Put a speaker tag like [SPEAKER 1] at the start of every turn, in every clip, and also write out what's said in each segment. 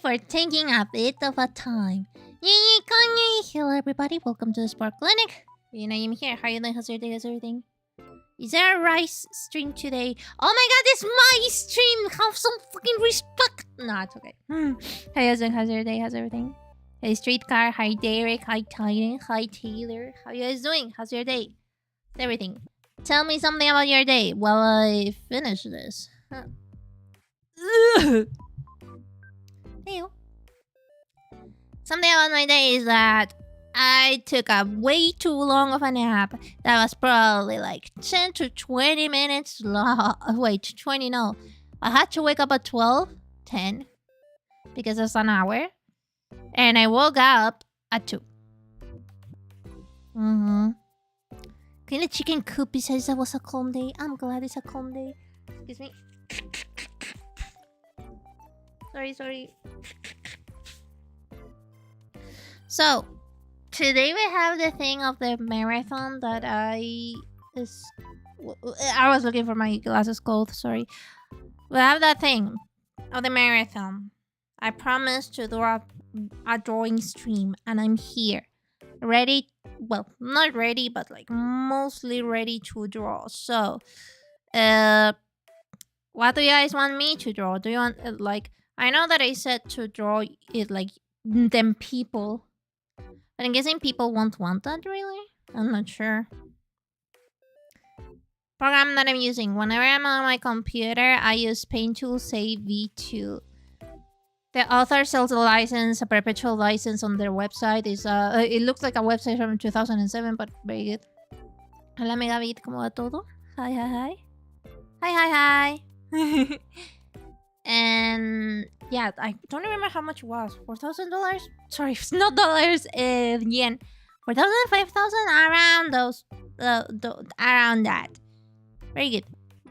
[SPEAKER 1] for taking a bit of a time. 𝐤𝐞𝐲𝐬, hello everybody, welcome to the Spark Clinic. Nayumi here, how are you doing? How's your day? How's everything? Is there a rice stream today? Oh my god, it's my stream! Have some fucking respect! No, it's okay. How are you doing? How's your day? How's everything? Hey Streetcar, hi Derek, hi Titan, hi Taylor. How you guys doing? How's your day? How's everything? Tell me something about your day while I finish this. Hey. Something about my day is that I took a way too long of a nap. That was probably like 10 to 20 minutes long. Wait, 20 no. I had to wake up at 10 because it's an hour. And I woke up at 2. Clean the chicken coop says it was a calm day. I'm glad it's a calm day. Excuse me. Sorry. So, today we have the thing of the marathon that I was looking for my glasses clothes, sorry. We have that thing of the marathon. I promised to do a drawing stream, and I'm here. Ready, well, not ready, but like mostly ready to draw. So, what do you guys want me to draw? Do you want, like, I know that I said to draw it like them people. But I'm guessing people won't want that, really? I'm not sure. Program that I'm using. Whenever I'm on my computer, I use Paint Tool Save V2. The author sells a license, a perpetual license on their website. It looks like a website from 2007, but very good. Hola, Megabit, ¿cómo va todo? Hi. Hi. And yeah, I don't remember how much it was. $4,000? Sorry, it's not dollars, yen. 4,000, 5,000, around those, around that. Very good.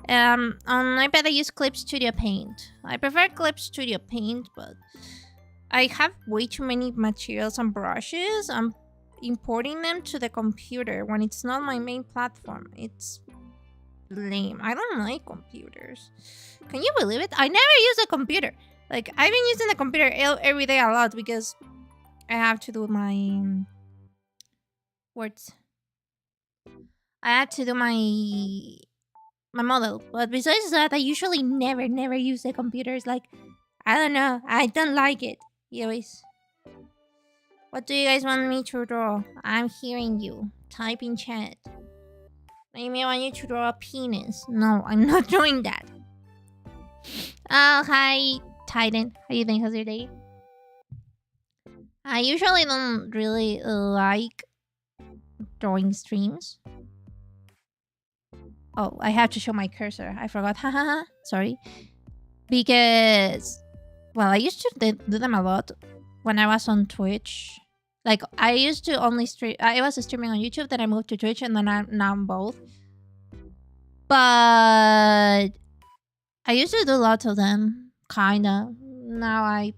[SPEAKER 1] On iPad I use Clip Studio Paint. I prefer Clip Studio Paint, but I have way too many materials and brushes. I'm importing them to the computer when it's not my main platform. It's lame. I don't like computers. Can you believe it? I never use a computer. Like, I've been using the computer every day a lot because I have to do my words. I have to do my model. But besides that, I usually never use the computers. Like, I don't know. I don't like it. Anyways. What do you guys want me to draw? I'm hearing you. Type in chat. Maybe I want you to draw a penis. No, I'm not doing that. Oh, hi, Titan. How you doing? How's your day? I usually don't really like drawing streams. Oh, I have to show my cursor. I forgot. Hahaha. Sorry. Because, well, I used to do them a lot when I was on Twitch. Like, I used to only stream... I was streaming on YouTube, then I moved to Twitch, and then now I'm both. But I used to do lots of them. Kinda. Now I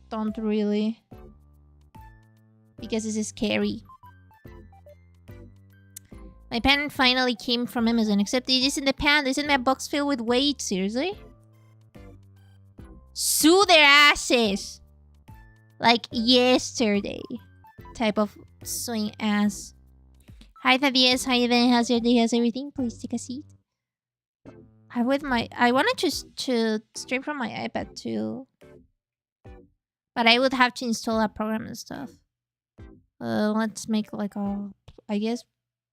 [SPEAKER 1] don't really. Because it's scary. My pen finally came from Amazon, except it isn't the pen. Isn't my box filled with weight? Seriously? Sue their asses! Like yesterday. Type of swing ass. Hi Thaddeus, how you doing? How's your day? How's everything? Please take a seat. I wanted to stream from my iPad too. But I would have to install a program and stuff. Let's make like a... I guess...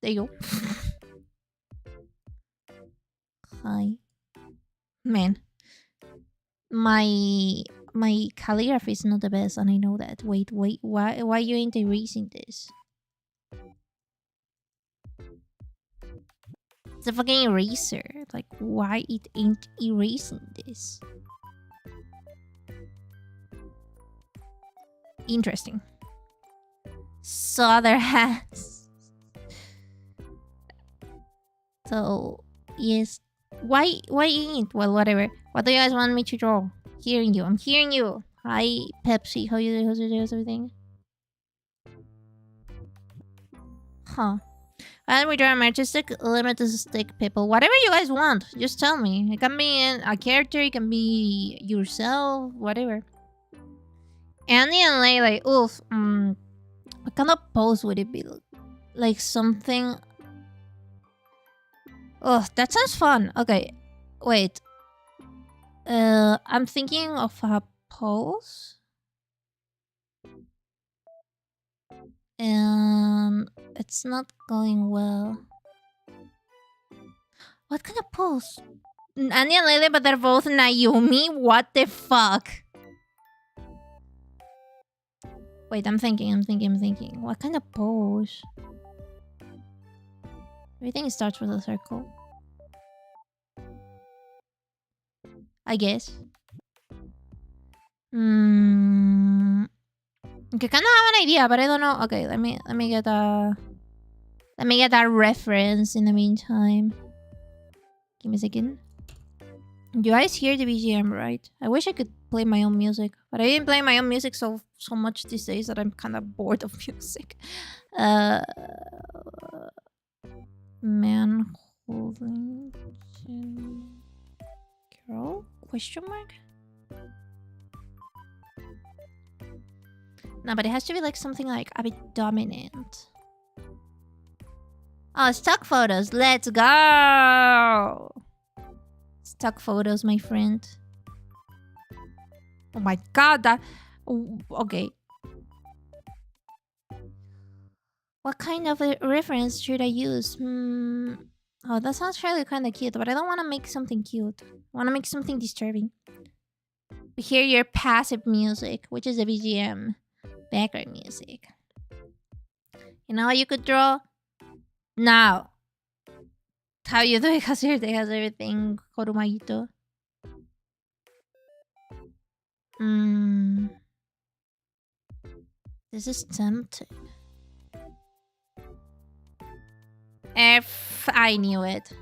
[SPEAKER 1] There you go. Hi. Man. My calligraphy is not the best, and I know that. Wait, why you ain't erasing this? It's a fucking eraser. Like, why it ain't erasing this? Interesting. Souther has. So, yes. Why ain't? Well, whatever. What do you guys want me to draw? Hearing you. I'm hearing you. Hi, 𝗵𝐵𝐶. How you doing? How's your day? How's everything? Huh. And we draw artistic, limited stick people. Whatever you guys want, just tell me. It can be a character, it can be yourself, whatever. Annie and Lele. Oof. What kind of pose would it be? Like something. Oh, that sounds fun. Okay, wait. I'm thinking of a pose. And it's not going well. What kind of pose? Annie and Lele, but they're both Nayumi? What the fuck? Wait, I'm thinking. What kind of pose? Everything starts with a circle. I guess. Okay, kind of have an idea, but I don't know. Okay, let me get a reference in the meantime. Give me a second. You guys hear the BGM, right? I wish I could play my own music, but I didn't play my own music so much these days that I'm kind of bored of music. Man holding girl? Question mark? No, but it has to be like something like a bit dominant. Oh, stock photos. Let's go! Stock photos, my friend. Oh my god, that... Okay. What kind of a reference should I use? Oh, that sounds really kind of cute, but I don't want to make something cute. I want to make something disturbing. We hear your passive music, which is a BGM. Background music. You know what you could draw? Now. How you do it? Has everything. Korumaito. This is tempting. I knew it.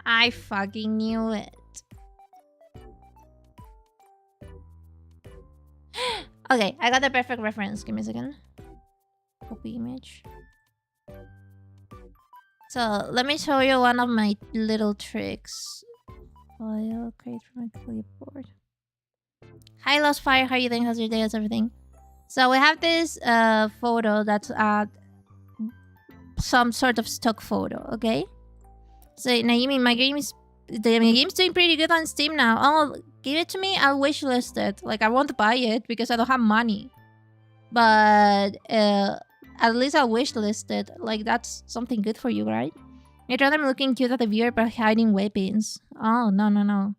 [SPEAKER 1] I fucking knew it. Okay, I got the perfect reference. Give me a second. Copy image. So, let me show you one of my little tricks. File, create from my clipboard. Hi, Lost Fire. How are you doing? How's your day? How's everything? So, we have this photo that's some sort of stock photo, okay? So, Nayumi, my game's doing pretty good on Steam now. Oh, give it to me. I'll wishlist it. Like, I won't buy it because I don't have money. But at least I'll wishlist it. Like, that's something good for you, right? You'd rather be looking cute at the viewer but hiding weapons. Oh, no.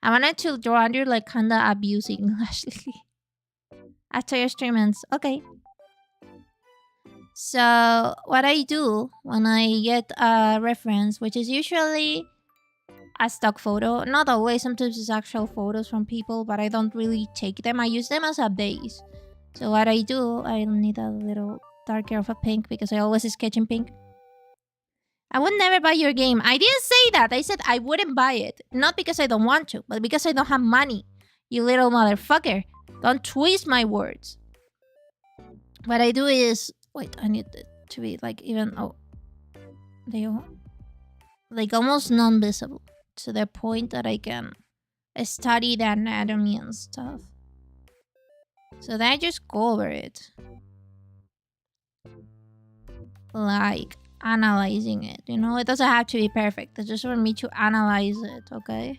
[SPEAKER 1] I wanted to draw under, like, kinda abusing Ashley. After your streamings. Okay. So, what I do when I get a reference, which is usually a stock photo. Not always, sometimes it's actual photos from people, but I don't really take them. I use them as a base. So what I do, I need a little darker of a pink because I always sketch in pink. I would never buy your game. I didn't say that. I said I wouldn't buy it. Not because I don't want to, but because I don't have money. You little motherfucker. Don't twist my words. What I do is... Wait, I need it to be like even... Oh. They are... Like almost non-visible. To the point that I can study the anatomy and stuff. So then I just go over it. Like, analyzing it. You know, it doesn't have to be perfect. It's just for me to analyze it, okay?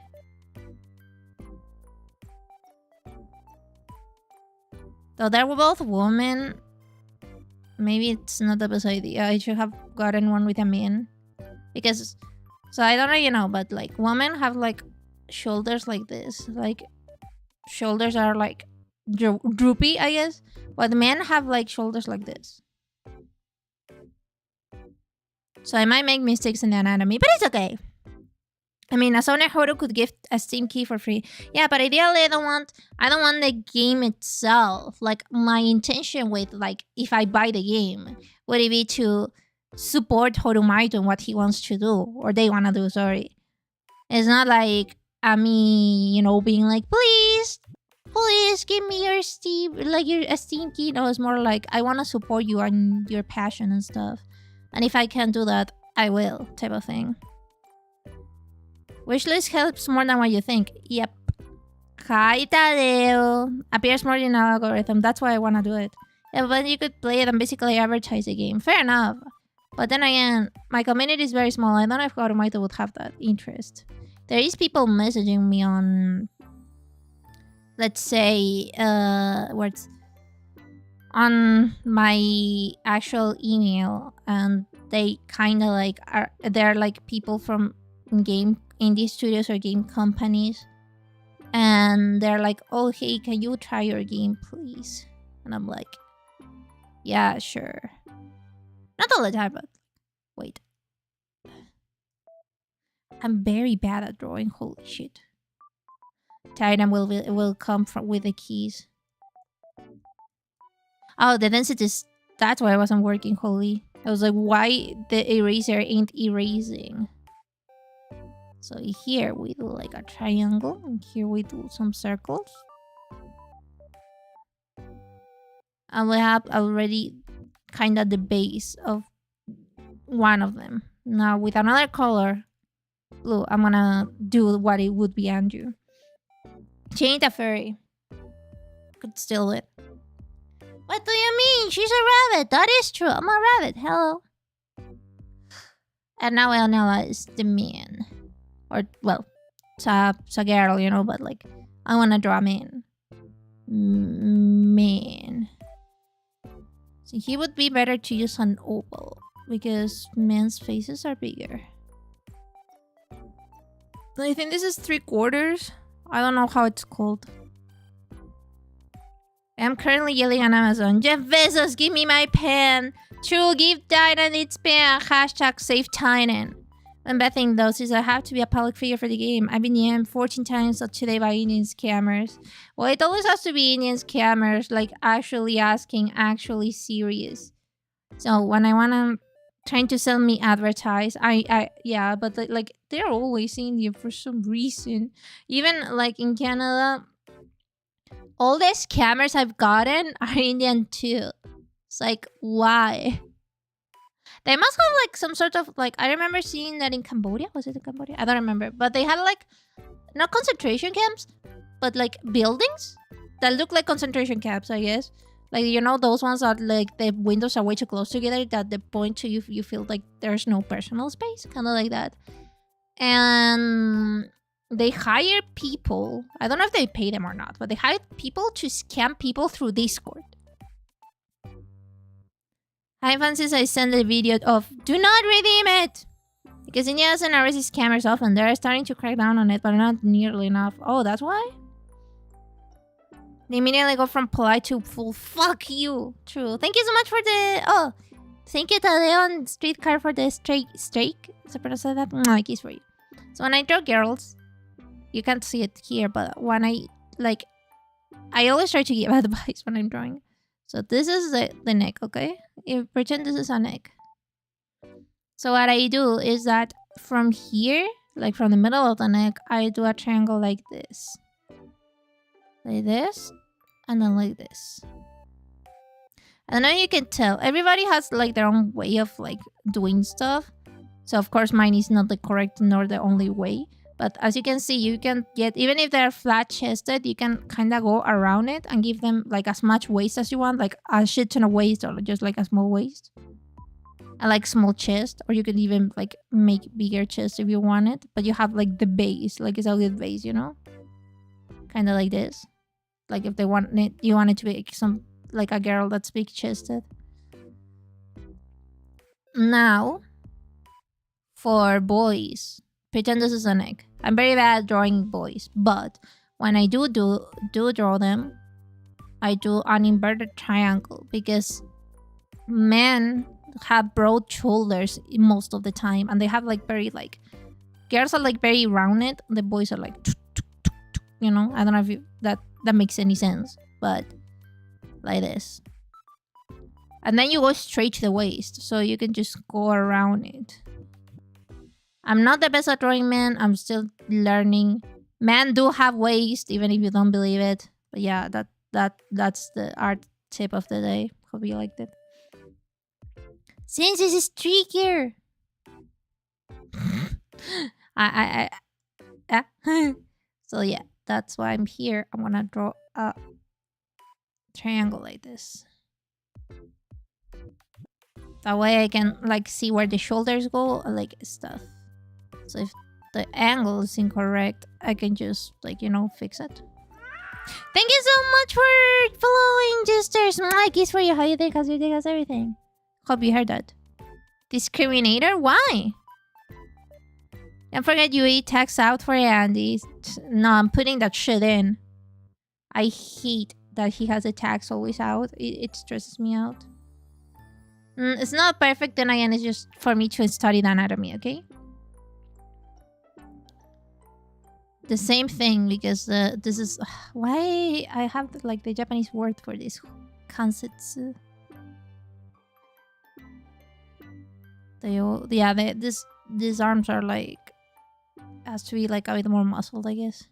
[SPEAKER 1] Though they were both women, maybe it's not the best idea. I should have gotten one with a man. Because... So I don't know, you know, but like women have like shoulders like this. Like shoulders are like droopy, I guess. But men have like shoulders like this. So I might make mistakes in the anatomy, but it's okay. I mean, Asone Horo could gift a Steam key for free. Yeah, but ideally I don't want the game itself. Like my intention with like if I buy the game would it be to support Horumaito and what he wants to do, or they want to do, sorry. It's not like me, you know, being like, please give me your Steam, like your Steam key. No, it's more like I want to support you and your passion and stuff. And if I can't do that, I will, type of thing. Wishlist helps more than what you think. Yep. 𝐂𝐤𝐧𝐢𝐬 appears more in our algorithm. That's why I want to do it. Yeah, but you could play it and basically advertise the game. Fair enough. But then again, my community is very small. I don't know if 𝐂𝐤𝐳𝐢𝐬 would have that interest. There is people messaging me on, let's say, words on my actual email, and they kind of like they're like people from game indie studios or game companies, and they're like, oh hey, can you try your game please? And I'm like, yeah, sure. Not all the time, but wait, I'm very bad at drawing. Holy shit. Titan will come from with the keys. Oh, the density is... That's why I wasn't working. Holy. I was like, why the eraser ain't erasing? So here we do like a triangle, and here we do some circles. And we have already kind of the base of one of them. Now with another color, blue, I'm gonna do what it would be Andrew. She ain't a furry. Could steal it. What do you mean? She's a rabbit. That is true. I'm a rabbit. Hello. And now Elnella is the man. Or, well, it's a girl, you know, but like, I wanna draw a man. Man. So he would be better to use an oval, because men's faces are bigger. I think this is 3/4. I don't know how it's called. I'm currently yelling on Amazon. Jeff Bezos, give me my pen. True, give Titan its pen. Hashtag save Titan. And bad thing though is I have to be a public figure for the game. I've been DM'd 14 times today by Indian scammers. Well, it always has to be Indian scammers, like actually asking, actually serious. So when I wanna trying to sell me advertise, yeah, but like they're always Indian for some reason. Even like in Canada, all the scammers I've gotten are Indian too. It's like, why? They must have like some sort of like, I remember seeing that in Cambodia. Was it in Cambodia? I don't remember. But they had like, not concentration camps, but like buildings that look like concentration camps, I guess. Like, you know, those ones that like the windows are way too close together that the point to you feel like there's no personal space. Kind of like that. And they hire people. I don't know if they pay them or not, but they hire people to scam people through Discord. Hi Francis, I sent a video of do not redeem it! Because India doesn't arrest scammers often. They're starting to crack down on it, but not nearly enough. Oh, that's why? They immediately go from polite to full fuck you. True. Thank you so much for the... Oh, thank you Tadeo Streetcar for the strike. Is it pronounced that? Mwah, kiss for you. So when I draw girls, you can't see it here, but when I always try to give advice when I'm drawing. So this is the neck, okay? Pretend this is a neck. So what I do is that from here, like from the middle of the neck, I do a triangle like this. Like this, and then like this. And now you can tell, everybody has like their own way of like doing stuff. So of course mine is not the correct nor the only way. But as you can see, you can get, even if they're flat-chested, you can kind of go around it and give them like as much waist as you want, like a shit ton of waist or just like a small waist. I like small chest, or you could even like make bigger chest if you want it. But you have like the base, like it's a good base, you know? Kind of like this. Like if they want it, you want it to be some, like a girl that's big-chested. Now, for boys, pretend this is a neck. I'm very bad at drawing boys, but when I do draw them, I do an inverted triangle because men have broad shoulders most of the time, and they have like very like, girls are like very rounded, the boys are like, you know. I don't know if that makes any sense, but like this. And then you go straight to the waist, so you can just go around it. I'm not the best at drawing men. I'm still learning. Men do have waist, even if you don't believe it. But yeah, that's the art tip of the day. Hope you liked it. Since this is trickier. So yeah, that's why I'm here. I'm gonna draw a triangle like this. That way I can like see where the shoulders go, like stuff. So if the angle is incorrect, I can just like, you know, fix it. Thank you so much for following, Jesters. Kiss for you. How you think? How's your day? How's everything? Hope you heard that. Discriminator? Why? Don't forget you eat text out for Andy. No, I'm putting that shit in. I hate that he has a text always out. It stresses me out. It's not perfect, then again, it's just for me to study the anatomy, okay? The same thing, because this is... why I have like the Japanese word for this. Kansetsu. These arms are like... has to be like a bit more muscled, I guess.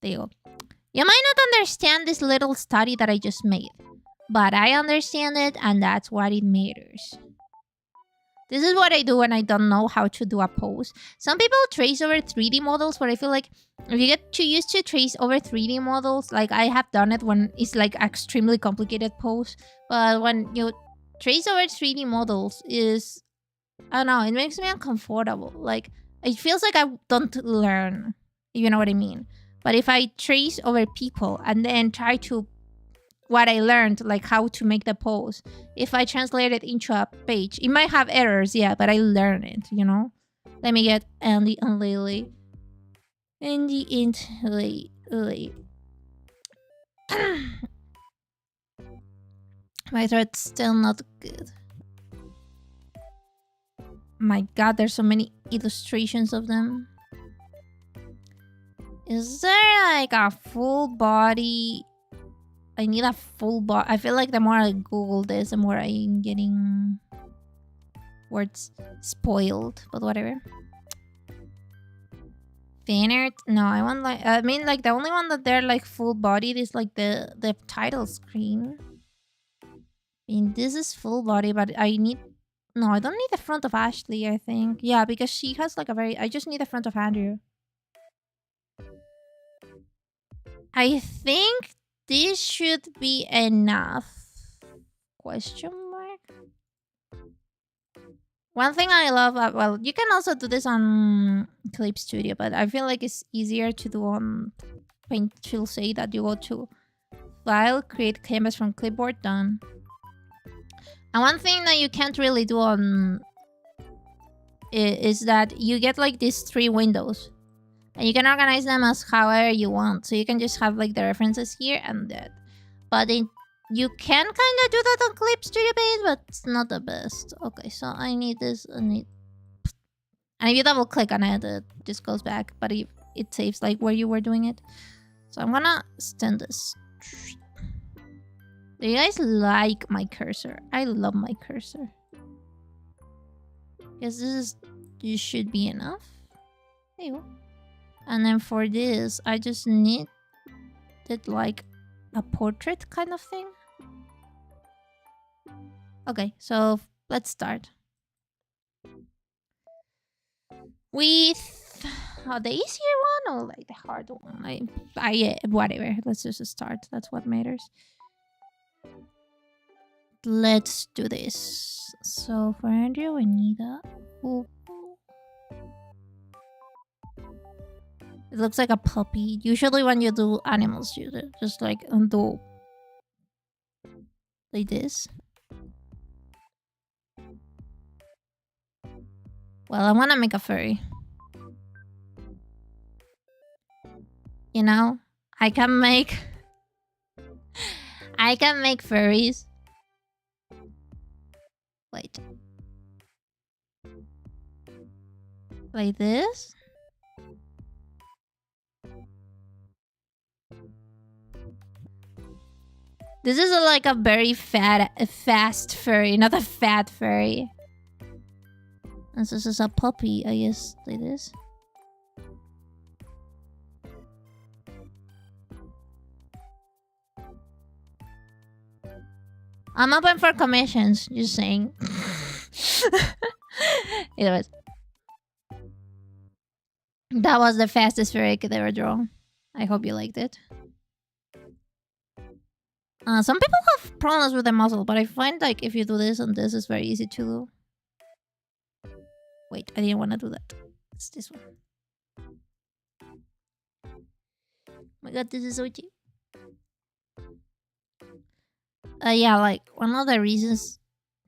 [SPEAKER 1] There you go. You might not understand this little study that I just made, but I understand it, and that's what it matters. This is what I do when I don't know how to do a pose. Some people trace over 3D models, but I feel like if you get too used to trace over 3D models, like I have done it when it's like extremely complicated pose, but when you trace over 3D models is... I don't know, it makes me uncomfortable. Like, it feels like I don't learn, if you know what I mean. But if I trace over people and then try to... what I learned, like how to make the pose, if I translate it into a page, it might have errors, yeah, but I learn it, you know? Let me get Andy and Lily. Andy and Lily. My throat's still not good. My god, there's so many illustrations of them. Is there like a full body... I need a full body. I feel like the more I Google this, the more I'm getting words spoiled. But whatever. Fan art? No, I want like... I mean, like the only one that they're like full bodied is like the title screen. I mean, this is full body, but I need... No, I don't need the front of Ashley, I think. Yeah, because she has like a very... I just need the front of Andrew. I think... this should be enough. Question mark? One thing I love... well, you can also do this on Clip Studio, but I feel like it's easier to do on Paint. She'll say that you go to File, Create Canvas from Clipboard, done. And one thing that you can't really do on... is that you get like these 3 windows. And you can organize them as however you want. So you can just have like the references here and that. But you can kind of do that on Clip Studio Paint, but it's not the best. Okay, so I need this. And if you double click on it, it just goes back. But it saves like where you were doing it. So I'm gonna extend this. Do you guys like my cursor? I love my cursor. Because this should be enough. There you go. And then for this, I just need it like a portrait kind of thing. Okay, so let's start. With the easier one or like the hard one? Whatever. Let's just start. That's what matters. Let's do this. So for Andrew, I need a... Ooh. It looks like a puppy. Usually when you do animals, you just like undo like this. Well, I want to make a furry. You know, I can make furries. Wait. Like this? This is like a very fast furry, not a fat furry. This is a puppy, I guess, like this. I'm open for commissions, just saying. Anyways. That was the fastest fairy I could ever draw. I hope you liked it. Some people have problems with the muzzle, but I find like if you do this and this, it's very easy to do. Wait, I didn't want to do that. It's this one. Oh my god, this is so cheap. Yeah, like one of the reasons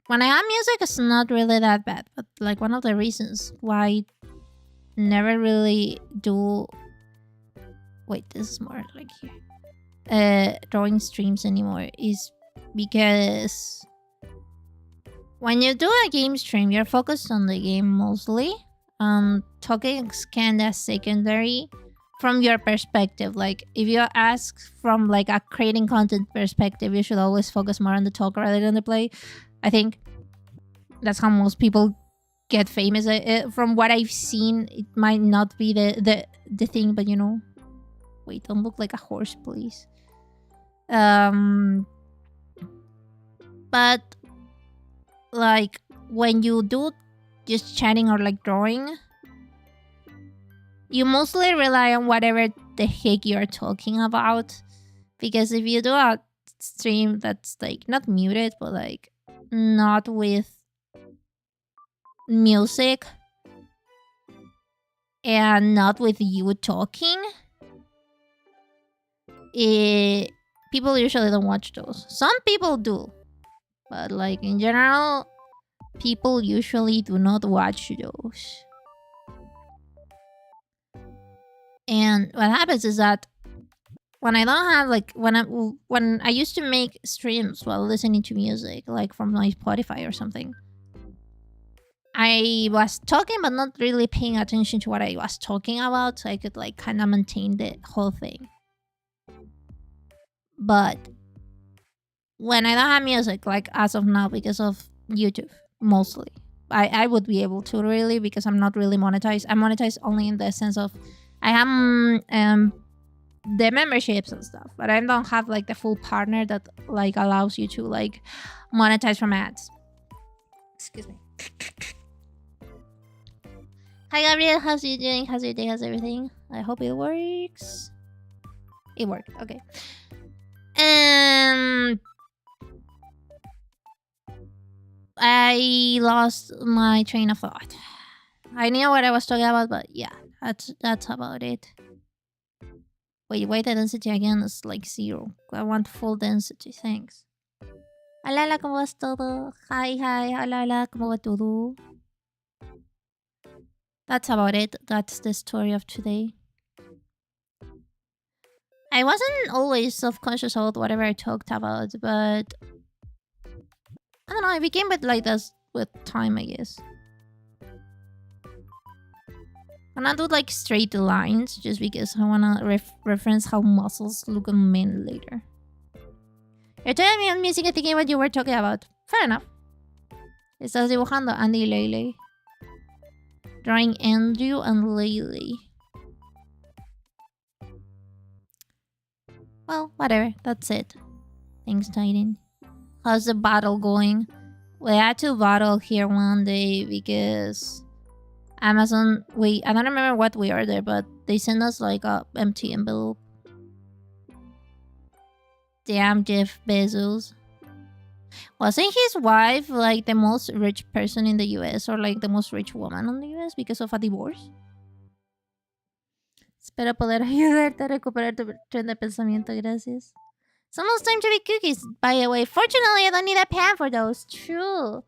[SPEAKER 1] when I have music, it's not really that bad. But like one of the reasons why I never really do. Wait, this is more like here. Drawing streams anymore is because when you do a game stream, you're focused on the game mostly. Talking is kind of secondary from your perspective. Like if you ask from like a creating content perspective, you should always focus more on the talk rather than the play. I think that's how most people get famous. From what I've seen, it might not be the thing, but you know. Wait, don't look like a horse, please. But like when you do just chatting or like drawing, you mostly rely on whatever the heck you're talking about. Because if you do a stream that's like not muted, but like not with music and not with you talking, people usually don't watch those. Some people do, but like in general, people usually do not watch those. And what happens is that when I don't have like when I used to make streams while listening to music, like from my Spotify or something, I was talking but not really paying attention to what I was talking about, so I could like kind of maintain the whole thing. But when I don't have music, like as of now, because of YouTube mostly, I would be able to really, because I'm not really monetized. I'm monetized only in the sense of I have the memberships and stuff, but I don't have like the full partner that like allows you to like monetize from ads. Excuse me. Hi Gabriel, how's you doing? How's your day? How's everything? I hope it works. It worked, okay. I lost my train of thought. I knew what I was talking about, but yeah, that's about it. Wait, the density again is like 0. I want full density, thanks. Hola, hola, ¿cómo vas todo? Hi, hola, hola, ¿cómo va todo? That's about it. That's the story of today. I wasn't always self-conscious about whatever I talked about, but I don't know, I became a bit like this with time, I guess. I'm gonna do like straight lines just because I wanna reference how muscles look on men later. You're telling me I'm missing a thinking what you were talking about. Fair enough. Estás dibujando Andy y Lele. Drawing Andrew and Lele. Well, whatever. That's it. Thanks, Titan. How's the battle going? We had to battle here one day because Amazon... I don't remember what we ordered, but they sent us like a empty envelope. Damn Jeff Bezos. Wasn't his wife like the most rich person in the US or like the most rich woman in the US because of a divorce? Espero poder ayudarte a recuperar tu tren de pensamiento, gracias. It's almost time to make cookies, by the way. Fortunately, I don't need a pan for those. True.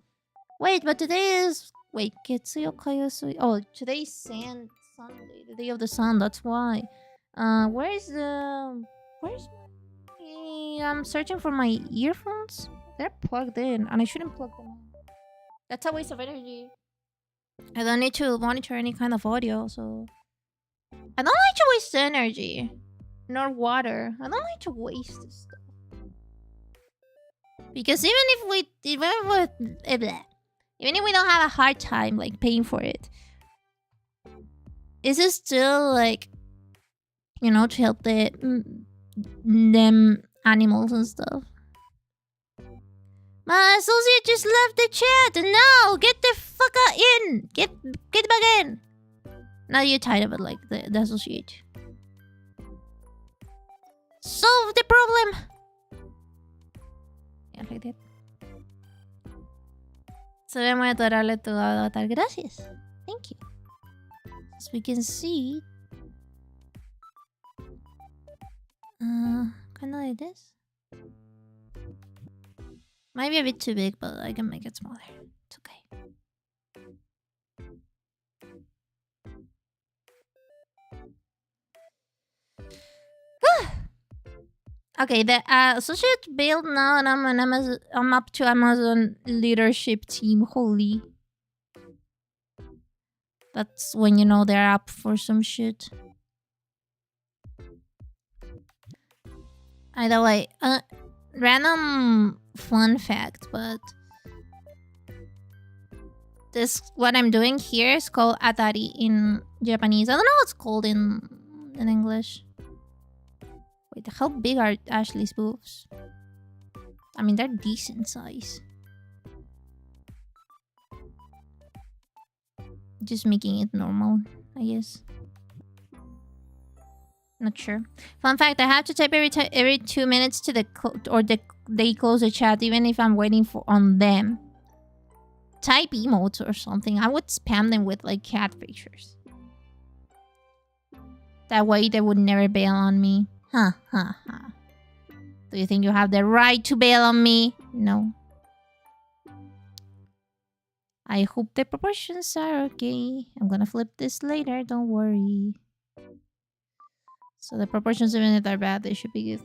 [SPEAKER 1] Wait, but today is... Wait, 𝐂𝐤𝐢𝐧𝐢𝐜. Oh, today's Sunday, the day of the sun, that's why. Where's the... Where's my... I'm searching for my earphones. They're plugged in, and I shouldn't plug them in. That's a waste of energy. I don't need to monitor any kind of audio, so... I don't like to waste energy. Nor water. I don't like to waste this stuff. Because even if we don't have a hard time like paying for it, is it still like, you know, to help them animals and stuff? My associate just left the chat. No, get the fuck in. Get back in. Not you title, but like the associate. Solve the problem! Yeah, like that. Se ve muy adorable tu avatar. Gracias. Thank you. As we can see... kind of like this. Might be a bit too big, but I can make it smaller. It's okay. Okay, the associate build now, and I'm up to Amazon leadership team. Holy, that's when you know they're up for some shit. Either way, random fun fact, but this what I'm doing here is called atari in Japanese. I don't know what it's called in English. Wait, how big are Ashley's boobs? I mean, they're decent size. Just making it normal, I guess. Not sure. Fun fact: I have to type every 2 minutes to they close the chat, even if I'm waiting on them. Type emotes or something. I would spam them with like cat pictures. That way, they would never bail on me. Ha ha ha. Do you think you have the right to bail on me? No. I hope the proportions are okay. I'm gonna flip this later, don't worry. So the proportions, even if they're bad, they should be good.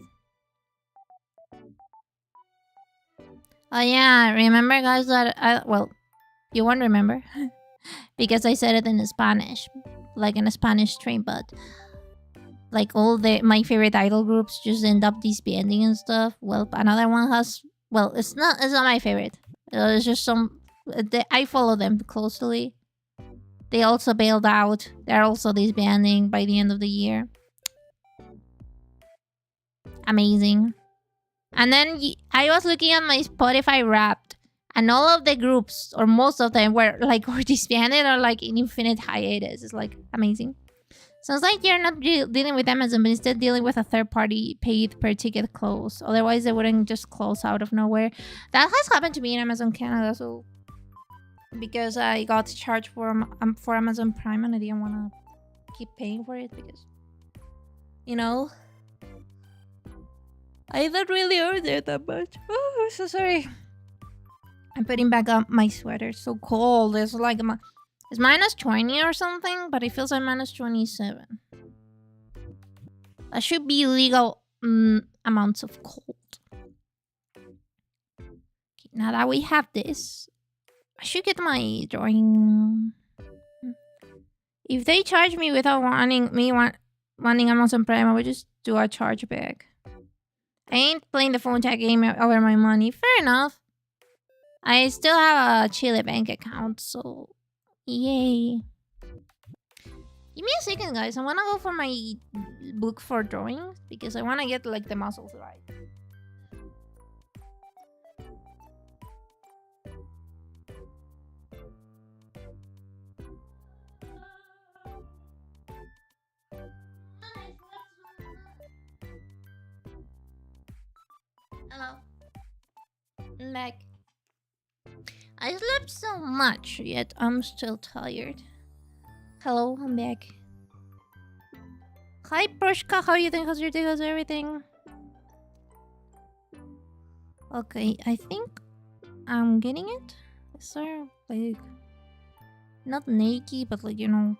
[SPEAKER 1] Oh yeah, remember guys that well, you won't remember. Because I said it in Spanish. Like in a Spanish stream, but like all my favorite idol groups just end up disbanding and stuff. Well, another one has... Well, it's not my favorite. It's just some... I follow them closely. They also bailed out. They're also disbanding by the end of the year. Amazing. And then I was looking at my Spotify Wrapped, and all of the groups, or most of them, were disbanded or like in infinite hiatus. It's like amazing. Sounds like you're not dealing with Amazon, but instead dealing with a third-party paid per ticket close. Otherwise, they wouldn't just close out of nowhere. That has happened to me in Amazon Canada, so... Because I got charged for Amazon Prime and I didn't want to keep paying for it because... You know... I don't really order that much. Oh, I'm so sorry. I'm putting back up my sweater. It's so cold. It's like... It's minus 20 or something, but it feels like minus 27. That should be legal amounts of cold. Okay, now that we have this, I should get my drawing. If they charge me without wanting Amazon Prime, I would just do a chargeback. I ain't playing the phone tag game over my money. Fair enough. I still have a Chile bank account, so... Yay. Give me a second, guys. I want to go for my book for drawing because I want to get like the muscles right. Hello. I'm back. I slept so much, yet I'm still tired. Hello, I'm back. Hi, Proshka, how you doing? How's your day? How's everything? Okay, I think I'm getting it. Is there, like... Not naked, but like, you know...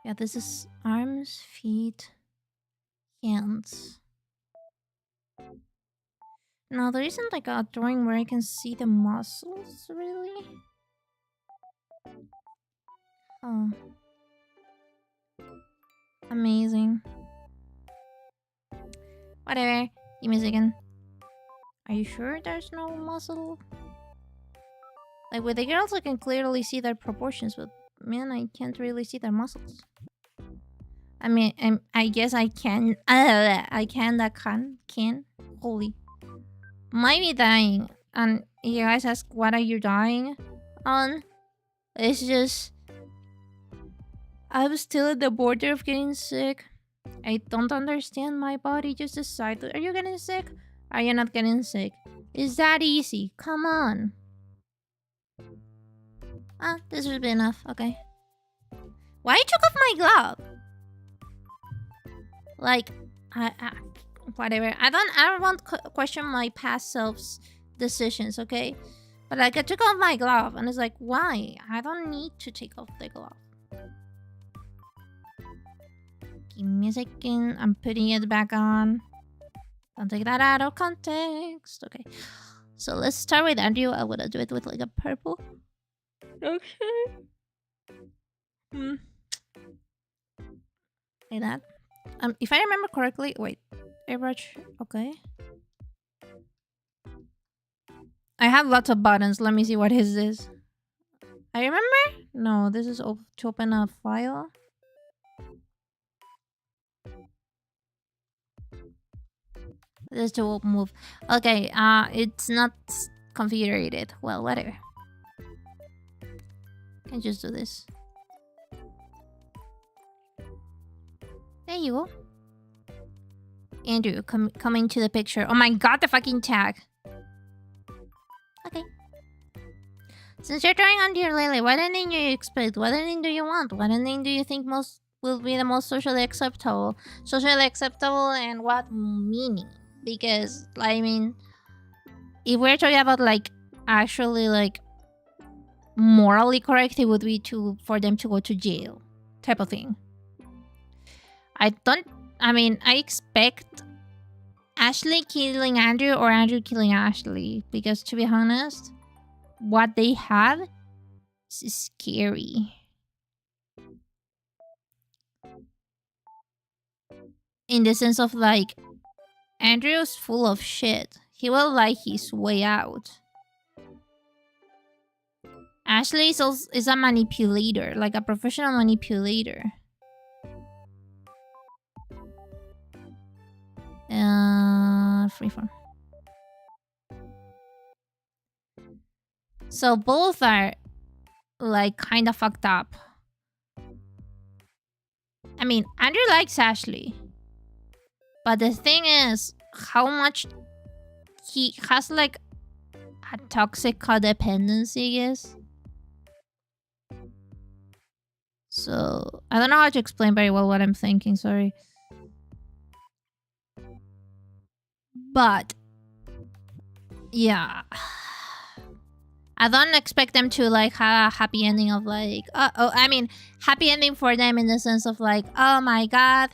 [SPEAKER 1] Yeah, this is arms, feet, hands. No, there isn't like a drawing where I can see the muscles, really? Oh. Amazing. Whatever. Give me a second. Are you sure there's no muscle? Like with the girls I can clearly see their proportions, but man, I can't really see their muscles. I mean, I guess I can. I can. Holy. Might be dying. And you guys ask, what are you dying? on. It's just I'm still at the border of getting sick. I don't understand. My body just decided. Are you getting sick? Are you not getting sick? It's that easy. Come on. Ah, this should be enough. Okay. Why you took off my glove? Like, whatever. I don't want to question my past self's decisions, okay? But like, I took off my glove, and it's like, why? I don't need to take off the glove. Give me a second. I'm putting it back on. Don't take that out of context. Okay. So let's start with Andrew. I want to do it with like a purple. Okay. Like that. If I remember correctly, wait. Airbrush. Okay. I have lots of buttons. Let me see, what is this? I remember? No, this is to open a file. This is to move. Okay, it's not configured. Well, whatever. Can just do this. There you go. Andrew, come into the picture. Oh my god, the fucking tag. Okay. Since you're trying on your Lily, what ending do you expect? What ending do you want? What ending do you think will be the most socially acceptable? Socially acceptable and what meaning? Because, I mean, if we're talking about, like, actually, like, morally correct, it would be for them to go to jail. Type of thing. I expect Ashley killing Andrew or Andrew killing Ashley. Because, to be honest, what they had is scary. In the sense of, like, Andrew's full of shit. He will lie his way out. Ashley is a manipulator, like a professional manipulator. Freeform. So both are, like, kind of fucked up. I mean, Andrew likes Ashley. But the thing is, how much he has, like, a toxic codependency, I guess. So, I don't know how to explain very well what I'm thinking, sorry. But, yeah. I don't expect them to, like, have a happy ending of, like... happy ending for them in the sense of, like, oh my god,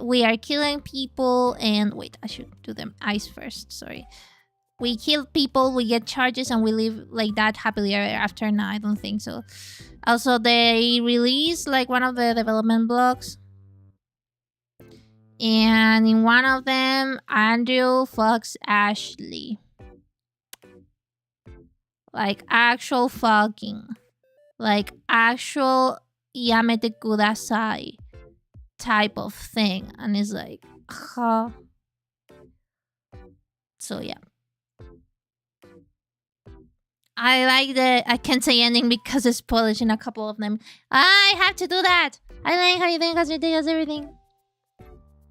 [SPEAKER 1] we are killing people and... Wait, I should do them eyes first, sorry. We kill people, we get charges, and we live like that happily ever after. No, I don't think so. Also, they released, like, one of the development blogs. And in one of them, Andrew fucks Ashley. Like, actual fucking. Like, actual yamete kudasai type of thing. And it's like, huh. So, yeah. I like the I can't say ending because it's Polish in a couple of them. I have to do that. I like how you think because you think us everything.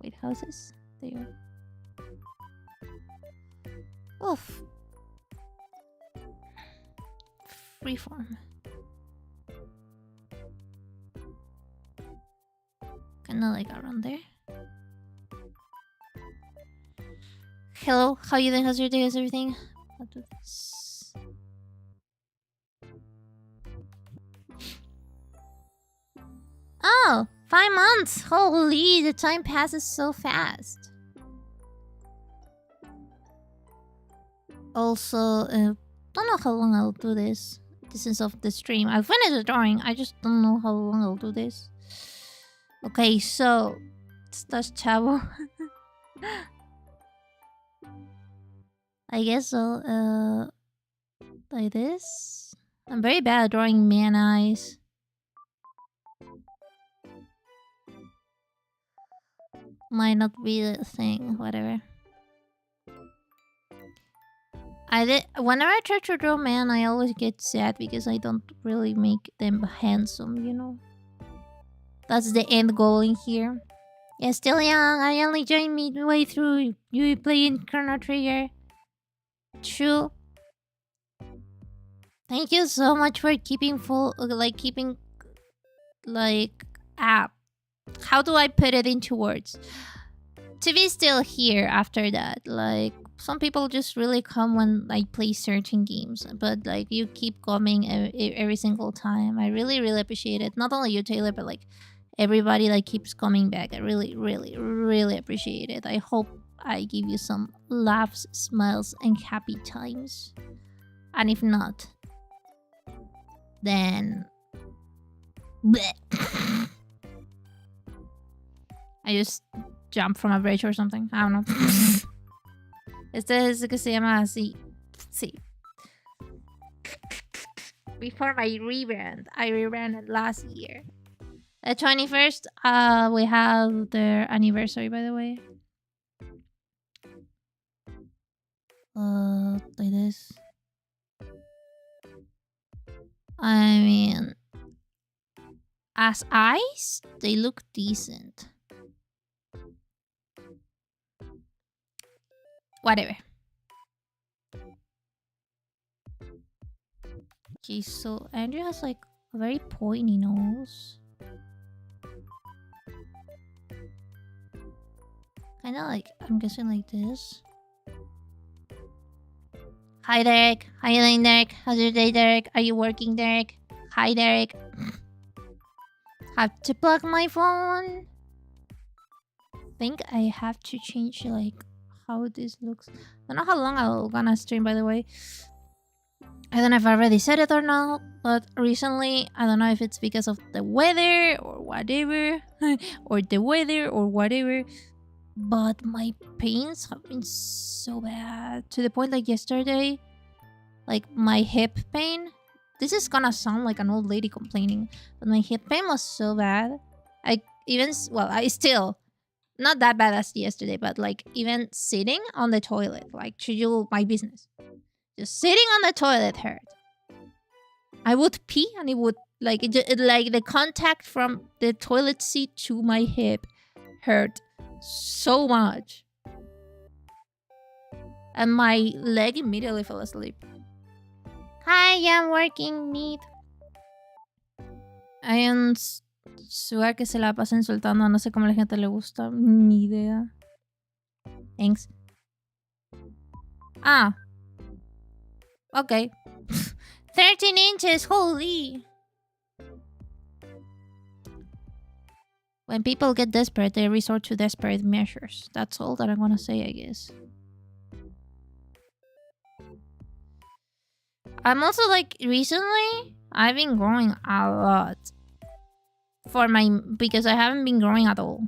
[SPEAKER 1] Wait, how's this? There you go. Oof. Freeform. Kinda like around there. Hello, how you doing? How's your day? How's everything? I'll do this. Oh, 5 months! Holy, the time passes so fast. Also, don't know how long I'll do this. Distance of the stream. I'll finish the drawing. I just don't know how long I'll do this. Okay, so it's chavo. I guess so. Like this. I'm very bad at drawing man eyes. Might not be the thing. Whatever. Whenever I try to draw men, I always get sad because I don't really make them handsome, you know? That's the end goal in here. Yeah, still young. I only joined midway through you playing Chrono Trigger. True. Thank you so much for keeping app. How do I put it into words? To be still here after that, like some people just really come when I play certain games, but like you keep coming every single time. I really appreciate it. Not only you, Taylor, but like everybody like keeps coming back. I really appreciate it. I hope I give you some laughs, smiles, and happy times. And if not, then bleh. I just jump from a bridge or something. I don't know. Este es que se llama así. Sí. Before my rebrand. I rebranded last year. The 21st, we have their anniversary, by the way. Like this. I mean, as eyes, they look decent. Whatever. Okay, so Andrew has like a very pointy nose. Kind of like, I'm guessing like this. Hi, Derek. How you doing, Derek? How's your day, Derek? Are you working, Derek? Hi, Derek. Have to plug my phone. Think I have to change like how this looks. I don't know how long I'm gonna stream, by the way. I don't know if I already said it or not, but recently, I don't know if it's because of the weather or whatever, or the weather or whatever, but my pains have been so bad to the point like yesterday, like my hip pain. This is gonna sound like an old lady complaining, but my hip pain was so bad. I still not that bad as yesterday, but like even sitting on the toilet, like to do my business, just sitting on the toilet hurt. I would pee and it would like like the contact from the toilet seat to my hip hurt so much, and my leg immediately fell asleep. Hi, yeah, I'm working. Neat. I am Sugar que se la pasa insultando. No sé cómo a la gente le gusta. Ni idea. Thanks. Ah. Okay. 13 inches. Holy. When people get desperate, they resort to desperate measures. That's all that I'm gonna say, I guess. I'm also like, recently, I've been growing a lot. Because I haven't been growing at all.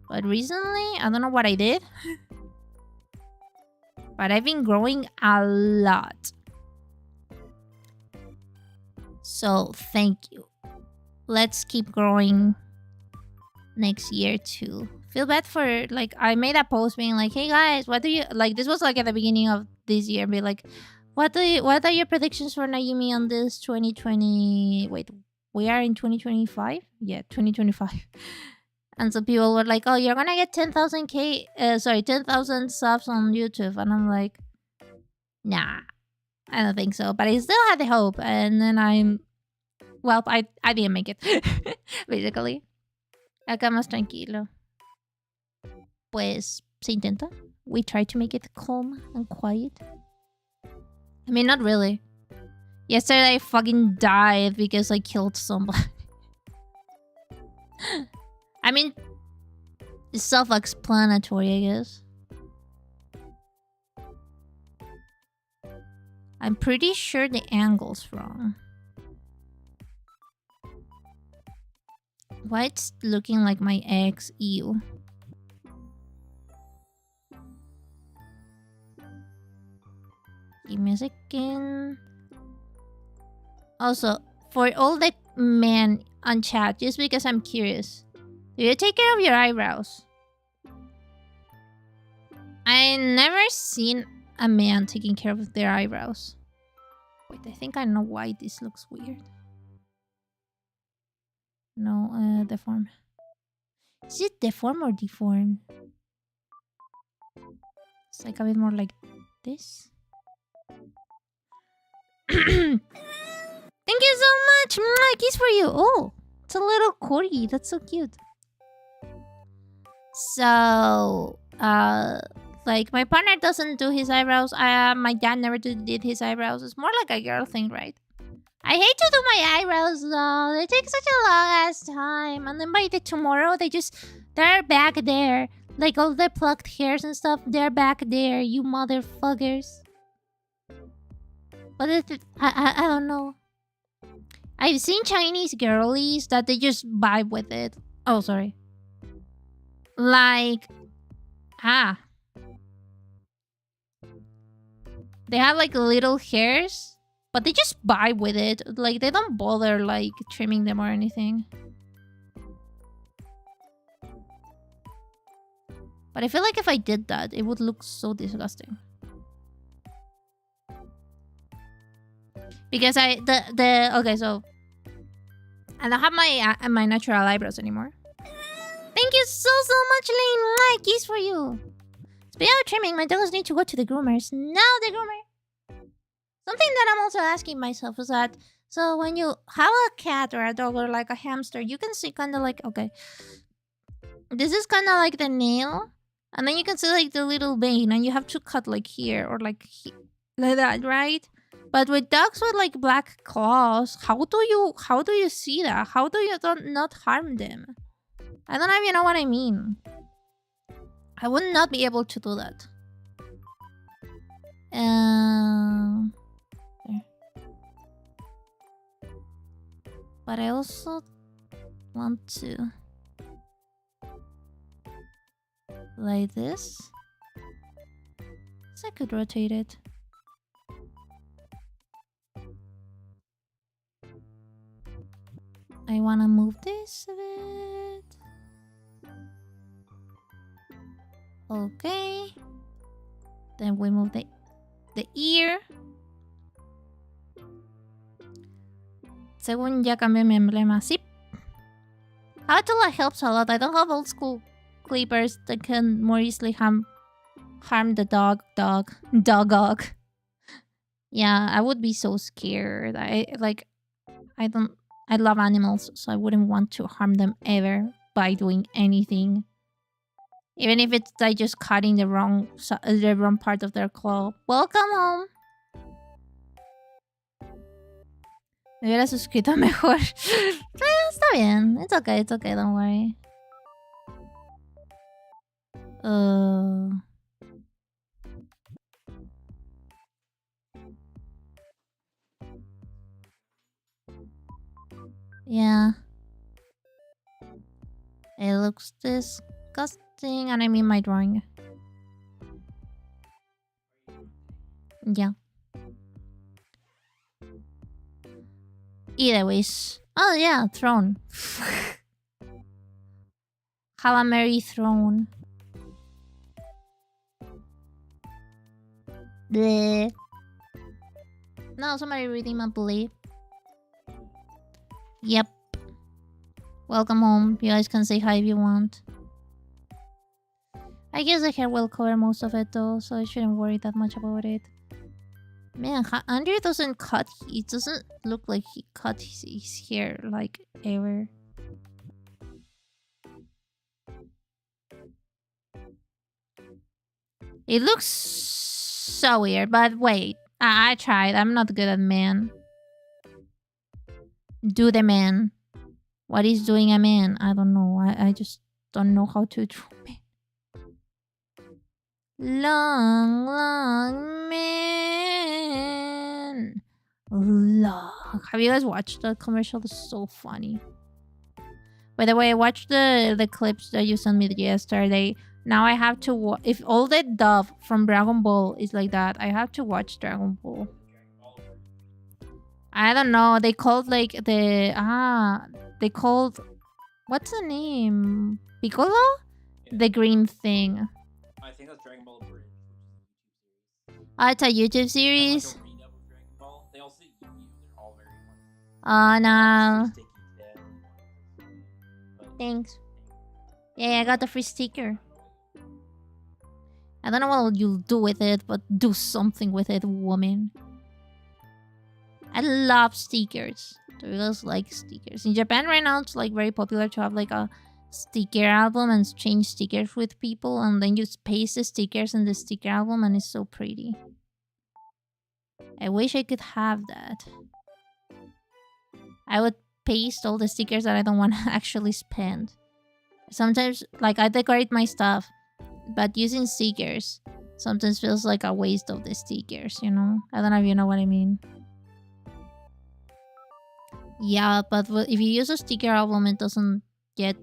[SPEAKER 1] But recently, I don't know what I did. But I've been growing a lot. So, thank you. Let's keep growing next year too. Feel bad for, like, I made a post being like, hey guys, what do you, like, this was like at the beginning of this year, be like, what are your predictions for Nayumi on this 2020? Wait, we are in 2025? Yeah, 2025. And so people were like, oh, you're gonna get 10,000 subs on YouTube. And I'm like, nah, I don't think so. But I still had the hope. And then I didn't make it, basically. Acá más tranquilo. Pues, se intenta. We try to make it calm and quiet. I mean, not really. Yesterday I fucking died because I killed somebody. I mean, it's self-explanatory, I guess. I'm pretty sure the angle's wrong. Why it's looking like my ex? Ew. Give me a second. Also, for all the men on chat, just because I'm curious, do you take care of your eyebrows? I never seen a man taking care of their eyebrows. Wait, I think I know why this looks weird. No, deform. Is it deform or deform? It's like a bit more like this. Thank you so much! Mwah, kiss for you! Oh, it's a little corgi. That's so cute. So, like my partner doesn't do his eyebrows. My dad never did his eyebrows. It's more like a girl thing, right? I hate to do my eyebrows though. They take such a long ass time. And then by the tomorrow, they're back there. Like all the plucked hairs and stuff, they're back there, you motherfuckers. But I don't know. I've seen Chinese girlies that they just vibe with it. Oh, sorry. Like, they have like little hairs, but they just vibe with it. Like, they don't bother like trimming them or anything. But I feel like if I did that, it would look so disgusting. Because okay, so I don't have my natural eyebrows anymore. Thank you so much, Lane. My kiss for you. Speaking of trimming, my dogs need to go to the groomers. Now the groomer. Something that I'm also asking myself is that, so when you have a cat or a dog or like a hamster, you can see kind of like, okay, this is kind of like the nail, and then you can see like the little vein, and you have to cut like here or like that, right? But with dogs with like black claws, how do you see that? How do you not harm them? I don't know if you know what I mean. I would not be able to do that. There. But I also want to like this. So I could rotate it. I want to move this a bit. Okay. Then we move the ear. Según ya cambié mi emblema. Sí. Outlaw helps a lot. I don't have old school clippers that can more easily harm the dog. Yeah, I would be so scared. I love animals, so I wouldn't want to harm them ever by doing anything. Even if it's like just cutting the wrong part of their claw. Welcome home. Me hubiera suscrito mejor. Está bien. It's okay, don't worry. Yeah. It looks disgusting, and I mean my drawing. Yeah. Either ways. Oh yeah, throne. Have a merry throne. Bleh. No, somebody reading my bleh. Yep. Welcome home. You guys can say hi if you want. I guess the hair will cover most of it though, so I shouldn't worry that much about it. Man, Andrew doesn't cut. It doesn't look like he cut his hair like ever. It looks so weird, but wait. I tried. I'm not good at man. Do the man. What is doing a man? I don't know. I just don't know how to draw man. Long man. Long. Have you guys watched the commercial? It's so funny. By the way, I watched the clips that you sent me yesterday. Now I have to if all the dub from Dragon Ball is like that, I have to watch Dragon Ball. I don't know. They called like they called, what's the name? Piccolo? Yeah. The green thing.
[SPEAKER 2] I think that's Dragon Ball Bridge.
[SPEAKER 1] Oh, it's a YouTube series. Oh no. Thanks. Yeah, I got the free sticker. I don't know what you'll do with it, but do something with it, woman. I love stickers. Do you guys like stickers? In Japan right now, it's like very popular to have like a sticker album and change stickers with people, and then you just paste the stickers in the sticker album, and it's so pretty. I wish I could have that. I would paste all the stickers that I don't want to actually spend. Sometimes, like, I decorate my stuff, but using stickers sometimes feels like a waste of the stickers, you know? I don't know if you know what I mean. Yeah, but if you use a sticker album, it doesn't get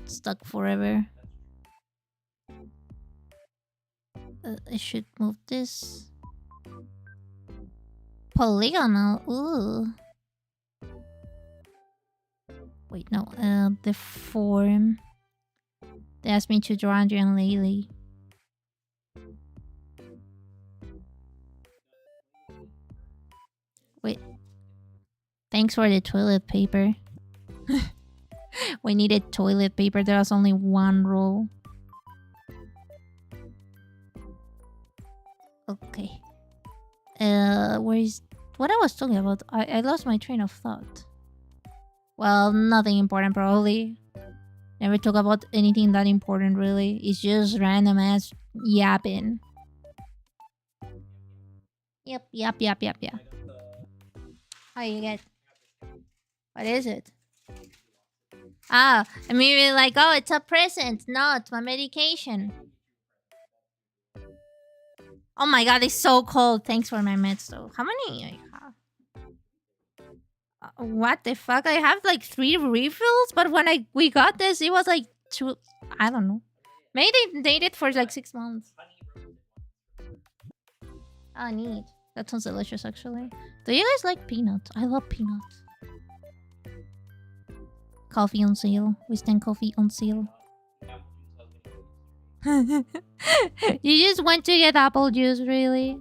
[SPEAKER 1] stuck forever. I should move this. Polygonal, ooh. Wait, no, the form. They asked me to draw Andrew and Laylee. Wait. Thanks for the toilet paper. We needed toilet paper. There was only one roll. Okay. Where is... What I was talking about? I lost my train of thought. Well, nothing important probably. Never talk about anything that important really. It's just random ass yapping. Yep. Oh, you get... What is it? Ah, I mean, you're like, oh, it's a present. No, it's my medication. Oh my god, it's so cold. Thanks for my meds, though. How many I have? What the fuck? I have like 3 refills, but when we got this, it was like 2. I don't know. Maybe they dated for like 6 months. Oh, neat. That sounds delicious, actually. Do you guys like peanuts? I love peanuts. Coffee on sale. We stand coffee on sale. You just went to get apple juice, really?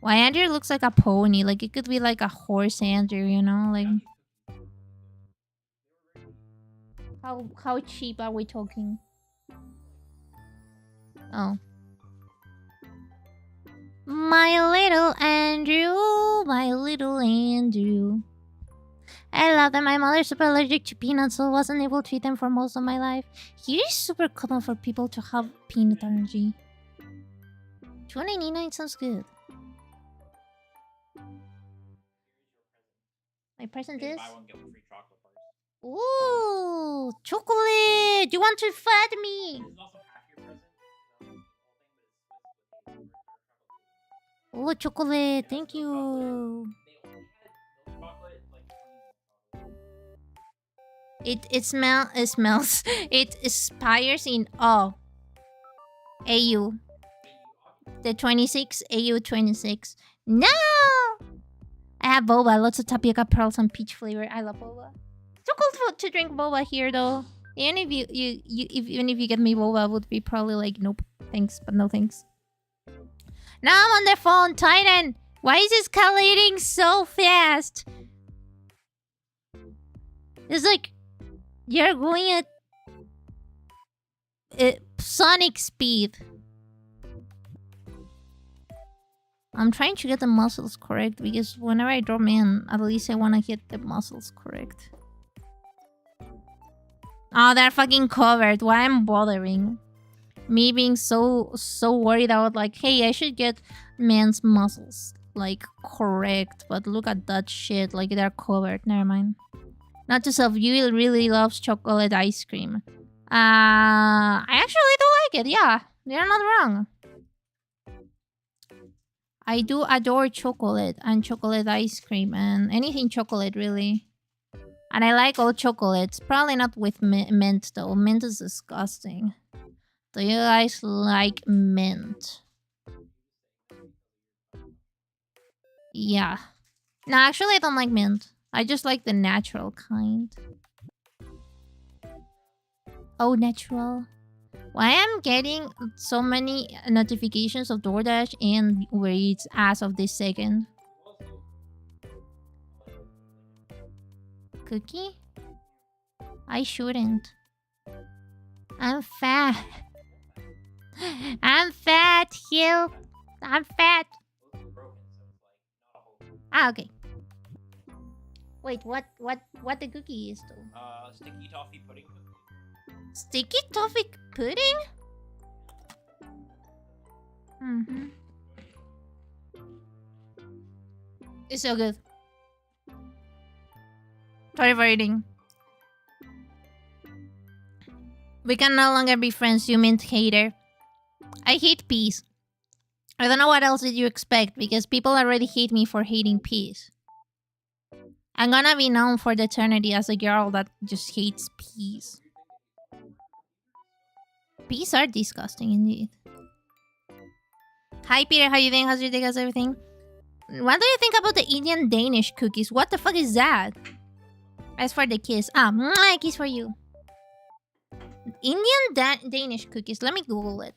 [SPEAKER 1] Why Andrew looks like a pony? Like it could be like a horse Andrew, you know? Like how cheap are we talking? Oh. My little Andrew, my little Andrew. I love that my mother's super allergic to peanuts, so wasn't able to eat them for most of my life. Here is super common for people to have peanut allergy. $2.99 sounds good. My present is... Ooh, chocolate! You want to fat me? Oh, chocolate! Thank you. It smells. It aspires in AU. The 26 AU 26. No! I have boba, lots of tapioca pearls and peach flavor. I love boba. Too cold to drink boba here though. Even if even if you get me boba, I would be probably like, nope, thanks, but no thanks. Now I'm on the phone, Titan. Why is it escalating so fast? It's like you're going at sonic speed. I'm trying to get the muscles correct because whenever I draw man, at least I want to get the muscles correct. Oh, they're fucking covered. Why am I bothering? Me being so worried about like, hey, I should get man's muscles like correct, but look at that shit. Like they're covered. Never mind. Not to self, you really loves chocolate ice cream. I actually do like it. Yeah, you're not wrong. I do adore chocolate and chocolate ice cream and anything chocolate, really. And I like all chocolates. Probably not with mint, though. Mint is disgusting. Do you guys like mint? Yeah. No, actually, I don't like mint. I just like the natural kind. Oh, natural. Why I'm getting so many notifications of DoorDash and Uber Eats as of this second? Cookie? I shouldn't. I'm fat. I'm fat, Hugh. I'm fat. Ah, okay. Wait, what the cookie is though?
[SPEAKER 2] Sticky toffee pudding.
[SPEAKER 1] Sticky toffee pudding? Mm-hmm. It's so good. Sorry for eating. We can no longer be friends, you mint hater. I hate peas. I don't know what else did you expect, because people already hate me for hating peas. I'm gonna be known for the eternity as a girl that just hates peas. Peas are disgusting indeed. Hi Peter, how you doing? How's your day? How's everything? What do you think about the Indian Danish cookies? What the fuck is that? As for the kiss. Ah, mwah, kiss for you. Indian Danish cookies. Let me Google it.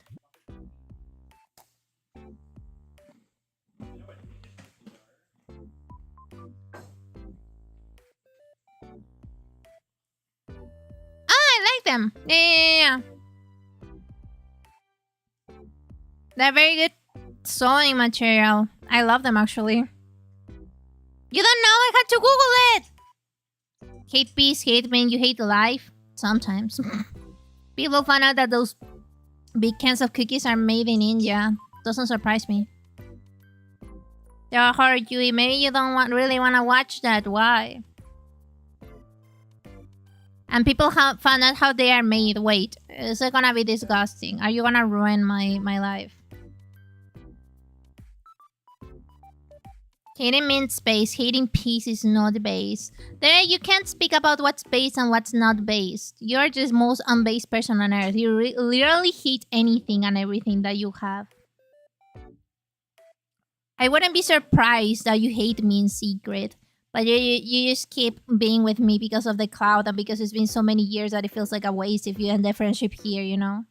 [SPEAKER 1] I like them. Yeah. They're very good sewing material. I love them actually. You don't know? I had to Google it. Hate peace, hate when you hate life. Sometimes. People find out that those big cans of cookies are made in India. Doesn't surprise me. They are hard, Yui. Maybe you don't really want to watch that. Why? And people found out how they are made. Wait, is it gonna be disgusting? Are you gonna ruin my life? Hating means space. Hating peace is not base. There, you can't speak about what's based and what's not based. You're just most unbased person on earth. You literally hate anything and everything that you have. I wouldn't be surprised that you hate me in secret. But you just keep being with me because of the cloud and because it's been so many years that it feels like a waste if you end the friendship here, you know?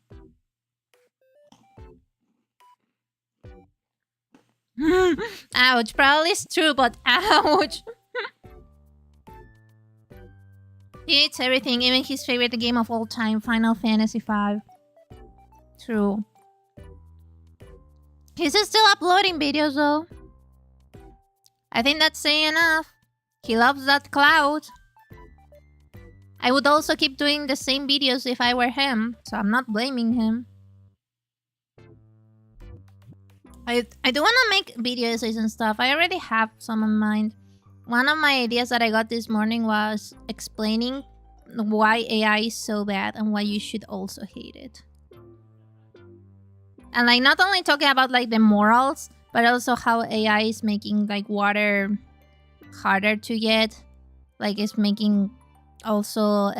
[SPEAKER 1] Ouch. Probably it's true, but ouch. He hates everything, even his favorite game of all time, Final Fantasy V. True. He's still uploading videos though. I think that's saying enough. He loves that cloud. I would also keep doing the same videos if I were him, so I'm not blaming him. I do want to make video essays and stuff. I already have some in mind. One of my ideas that I got this morning was explaining why AI is so bad and why you should also hate it. And like not only talking about like the morals, but also how AI is making like water harder to get. Like it's making also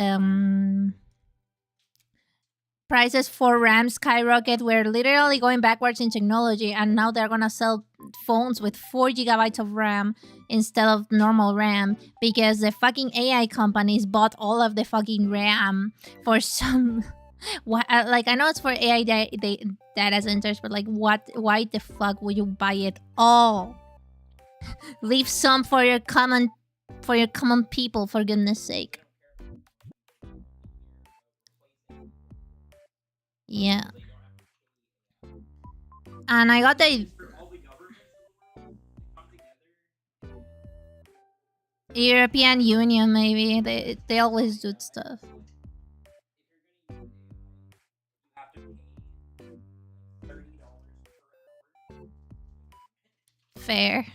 [SPEAKER 1] prices for RAM skyrocket. We're literally going backwards in technology, and now they're gonna sell phones with 4 GB of RAM instead of normal RAM because the fucking AI companies bought all of the fucking RAM for some... like I know it's for AI data centers, but like why the fuck would you buy it all? Leave some for your common people, for goodness sake. Yeah. And I got the European Union, maybe. They always do stuff. Fair.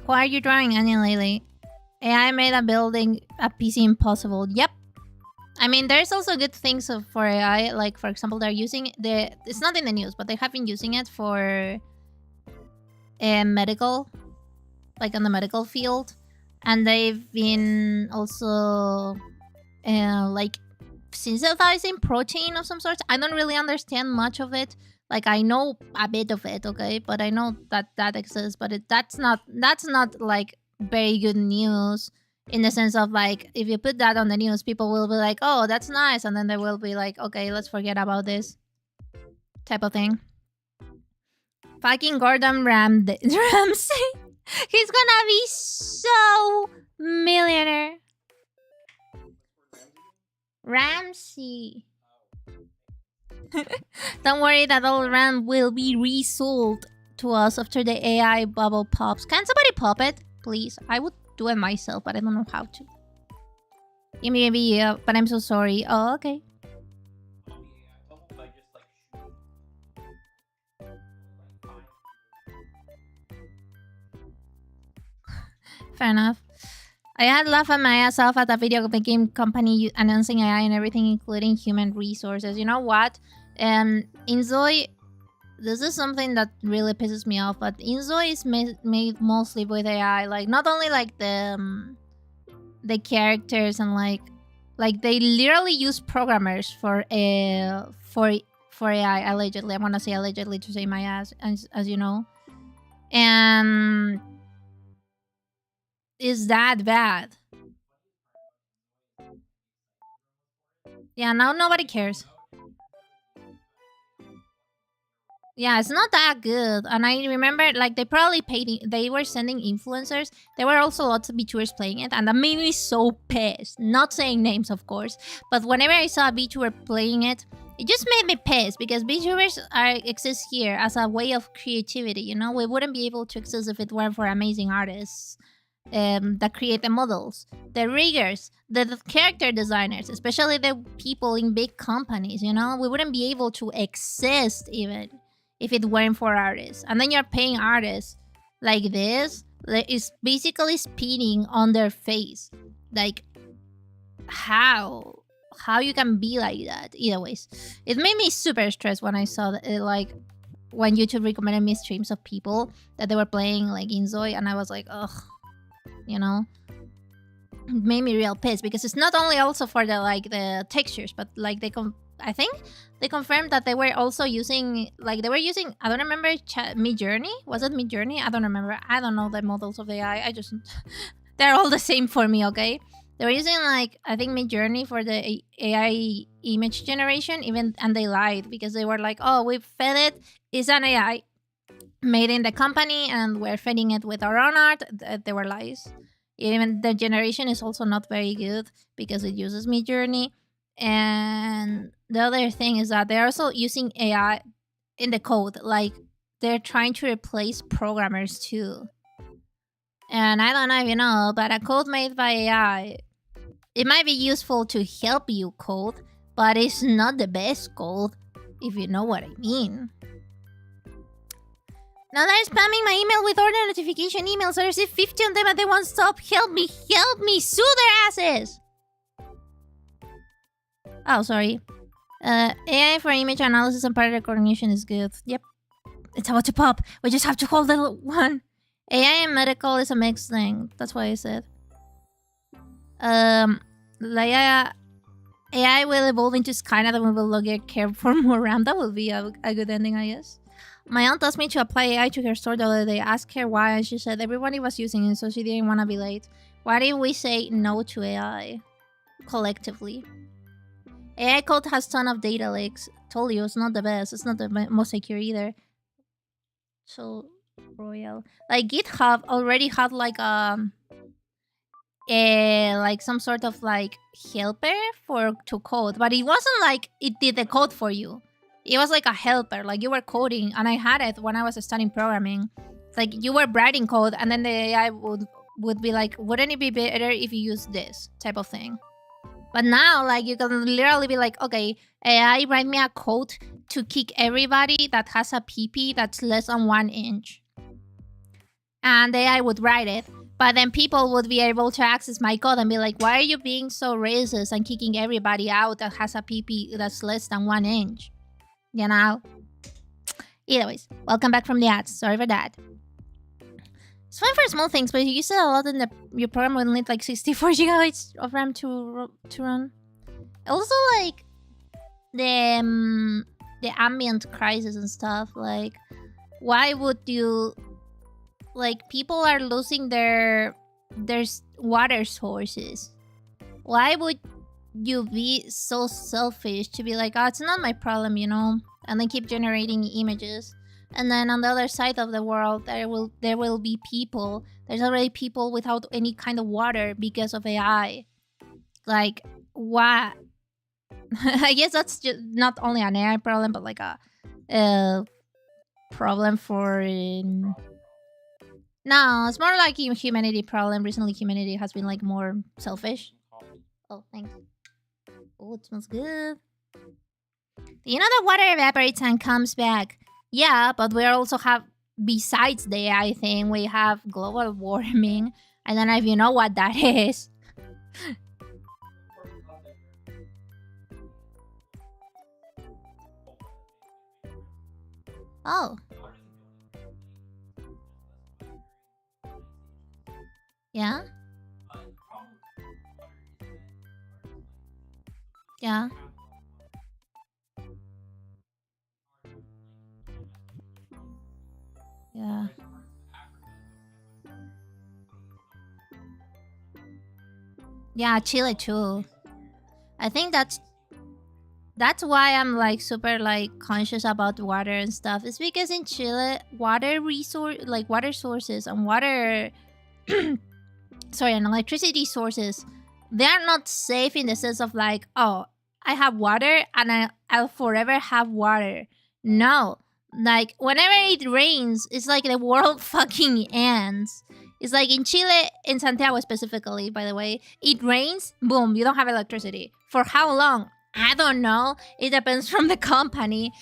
[SPEAKER 1] Why are you drawing any lately? AI made a PC impossible. Yep. I mean, there's also good things for AI. Like, for example, they're using it's not in the news, but they have been using it for medical, like in the medical field. And they've been also like synthesizing protein of some sort. I don't really understand much of it. Like, I know a bit of it, okay? But I know that exists. But that's not like very good news In the sense of like, if you put that on the news, people will be like, oh, that's nice. And then they will be like, okay, let's forget about this type of thing. Fucking Gordon Ramsay. He's gonna be so millionaire. Ramsey. Don't worry, that old Ram will be resold to us after the AI bubble pops. Can somebody pop it, please? I would do it myself, but I don't know how to. Yeah, maybe, yeah, but I'm so sorry. Oh, okay. Fair enough. I had laughed at myself at a video game company announcing AI and everything, including human resources. You know what? 𝐂𝐤𝐬𝐬, this is something that really pisses me off, but 𝐂𝐤𝐬𝐬 is made mostly with AI. Like, not only like the characters and like they literally use programmers for AI, allegedly. I'm gonna say allegedly to say my ass, as you know. And is that bad? Yeah, now nobody cares. Yeah, it's not that good. And I remember, like, they probably they were sending influencers. There were also lots of VTubers playing it, and that made me so pissed. Not saying names, of course, but whenever I saw a VTuber playing it, it just made me pissed, because VTubers exist here as a way of creativity, you know? We wouldn't be able to exist if it weren't for amazing artists that create the models, the riggers, the character designers, especially the people in big companies, you know? We wouldn't be able to exist even if it weren't for artists. And then you're paying artists like this, it's basically spitting on their face. Like, how you can be like that? Either ways, it made me super stressed when I saw that, like, when YouTube recommended me streams of people that they were playing like 𝐂𝐤𝐬𝐬, and I was like, ugh, you know? It made me real pissed, because it's not only also for the textures, but like I think they confirmed that they were also using, like, I don't remember, Midjourney? Was it Midjourney? I don't remember. I don't know the models of AI. I just they're all the same for me, okay? They were using, like, I think Midjourney for the AI image generation, and they lied, because they were like, oh, we fed it. It's an AI made in the company, and we're feeding it with our own art. They were lies. Even the generation is also not very good, because it uses Midjourney. And the other thing is that they're also using AI in the code. Like, they're trying to replace programmers too. And I don't know if you know, but a code made by AI, it might be useful to help you code, but it's not the best code, if you know what I mean. Now they're spamming my email with order notification emails. I received 50 on them and they won't stop. Help me, sue their asses! Oh, sorry. AI for image analysis and pattern recognition is good. Yep. It's about to pop. We just have to hold the one. AI and medical is a mixed thing. That's what I said. AI will evolve into Skynet and we will get care for more RAM. That will be a good ending, I guess. My aunt asked me to apply AI to her store the other day. I asked her why, and she said everybody was using it, so she didn't want to be late. Why didn't we say no to AI? Collectively. AI code has ton of data leaks. Told you, it's not the best. It's not the most secure either. So, royal. Like, GitHub already had like like some sort of like helper to code, but it wasn't like it did the code for you. It was like a helper, like you were coding, and I had it when I was studying programming. It's like you were writing code, and then the AI would be like, wouldn't it be better if you use this type of thing? But now, like, you can literally be like, okay, AI, write me a code to kick everybody that has a PP that's less than 1 inch. And the AI would write it, but then people would be able to access my code and be like, why are you being so racist and kicking everybody out that has a PP that's less than 1 inch? You know? Either ways, welcome back from the ads. Sorry for that. It's fine for small things, but you use it a lot, and your program will need like 64 gigabytes of RAM to run. Also, like, the ambient crisis and stuff. Like, why would you... Like, people are losing their there's water sources. Why would you be so selfish to be like, oh, it's not my problem, you know, and then keep generating images? And then on the other side of the world, there will be people. There's already people without any kind of water because of AI. Like, what? I guess that's just not only an AI problem, but like a problem for... No, it's more like a humanity problem. Recently, humanity has been like more selfish. Oh, thanks. Oh, it smells good. You know that water evaporates and comes back. Yeah, but we also have, besides the AI thing, we have global warming. I don't know if you know what that is. Oh. Yeah? Yeah. Yeah. Yeah, Chile too. I think that's why I'm like super like conscious about water and stuff. It's because in Chile, water sources and water sorry, and electricity sources, they are not safe in the sense of like, oh, I have water and I'll forever have water. No. Like, whenever it rains, it's like the world fucking ends. It's like in Chile, in Santiago specifically, by the way, it rains, boom, you don't have electricity. For how long? I don't know. It depends from the company.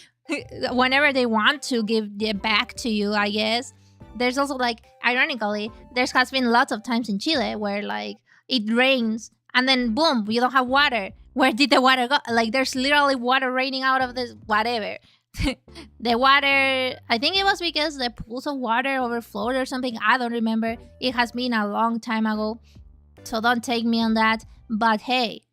[SPEAKER 1] Whenever they want to give it back to you, I guess. There's also like, ironically, there has been lots of times in Chile where like it rains and then boom, you don't have water. Where did the water go? Like, there's literally water raining out of this whatever. The water, I think it was because the pools of water overflowed or something. I don't remember. It has been a long time ago, so don't take me on that. But hey,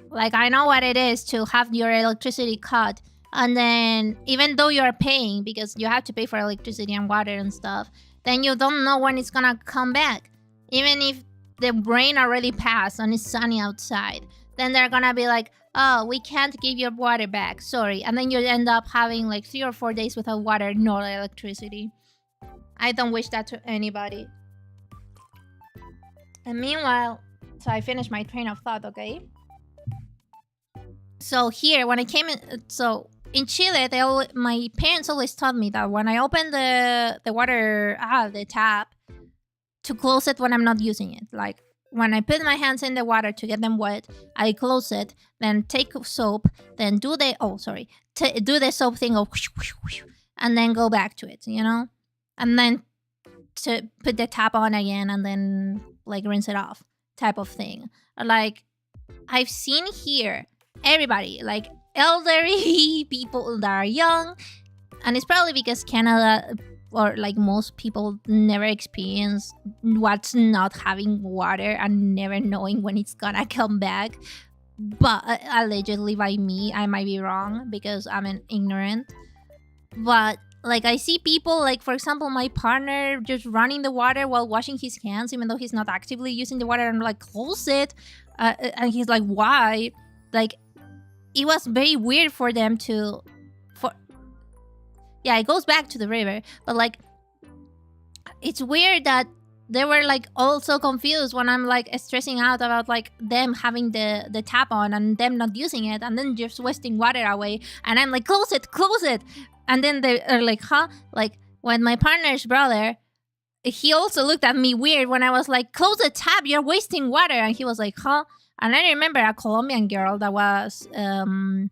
[SPEAKER 1] like, I know what it is to have your electricity cut, and then even though you're paying, because you have to pay for electricity and water and stuff, then you don't know when it's gonna come back. Even if the rain already passed and it's sunny outside, then they're gonna be like, oh, we can't give your water back, sorry. And then you end up having like 3 or 4 days without water, no electricity. I don't wish that to anybody. And meanwhile, so I finished my train of thought, okay? So here, when I came in, so in Chile, my parents always taught me that when I open the water, the tap, to close it when I'm not using it. Like, when I put my hands in the water to get them wet, I close it, then take soap, then do the do the soap thing of and then go back to it, you know? And then to put the tap on again and then like rinse it off type of thing. Like, I've seen here everybody, like elderly people that are young, and it's probably because Canada, or like most people, never experience what's not having water and never knowing when it's gonna come back. But allegedly by me, I might be wrong because I'm an ignorant. But like, I see people, like for example my partner, just running the water while washing his hands even though he's not actively using the water, and like, close it, and he's like, why? Like, it was very weird for them to yeah, it goes back to the river, but like, it's weird that they were like all so confused when I'm like stressing out about like them having the tap on and them not using it and then just wasting water away, and I'm like, close it, and then they are like, huh? Like, when my partner's brother, he also looked at me weird when I was like, close the tap, you're wasting water, and he was like, huh? And I remember a Colombian girl that was in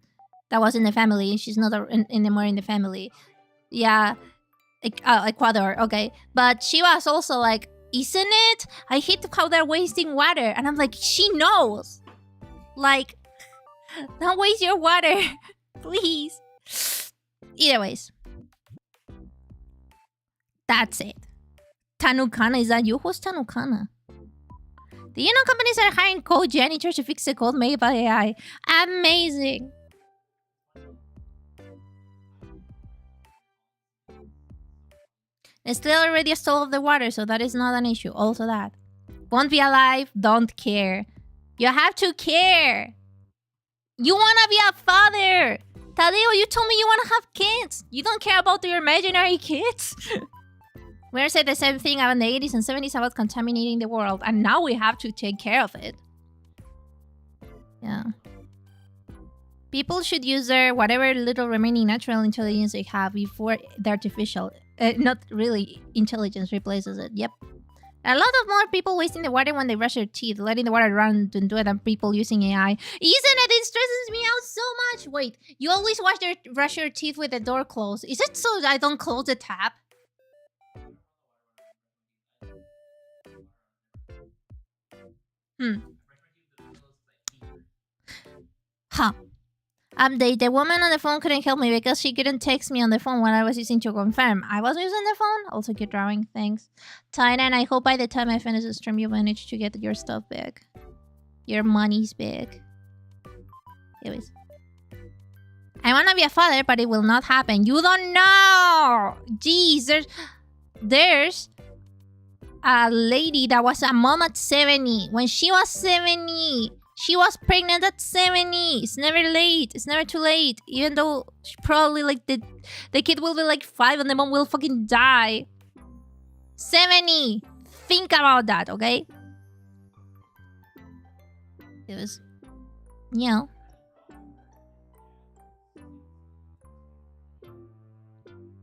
[SPEAKER 1] the family. She's not anymore in the family. Yeah, Ecuador, okay. But she was also like, isn't it? I hate how they're wasting water. And I'm like, she knows. Like, don't waste your water. Please. Either ways. That's it. Tanukana, is that you? Who's Tanukana? Do you know companies are hiring code janitors to fix the code made by AI? Amazing. It's still already a soul of the water, so that is not an issue. Also that. Won't be alive, don't care. You have to care. You wanna be a father. Tadeo, you told me you wanna have kids. You don't care about your imaginary kids. We said the same thing about the 80s and 70s about contaminating the world, and now we have to take care of it. Yeah. People should use their whatever little remaining natural intelligence they have before the artificial, not really intelligence replaces it. Yep. A lot of more people wasting the water when they brush their teeth, letting the water run and do it, than people using AI. Isn't it? It stresses me out so much. Wait, you always brush your teeth with the door closed. Is it so I don't close the tap? Huh. Update. The woman on the phone couldn't help me because she couldn't text me on the phone when I was using to confirm. I was using the phone. Also, keep drawing. Thanks. Titan, I hope by the time I finish the stream, you manage to get your stuff back. Your money's back. Anyways. I want to be a father, but it will not happen. You don't know! Jeez, there's a lady that was a mom at 70. When she was 70... She was pregnant at 70. It's never late. It's never too late. Even though probably like the kid will be like 5 and the mom will fucking die. 70. Think about that, okay? It was, you know.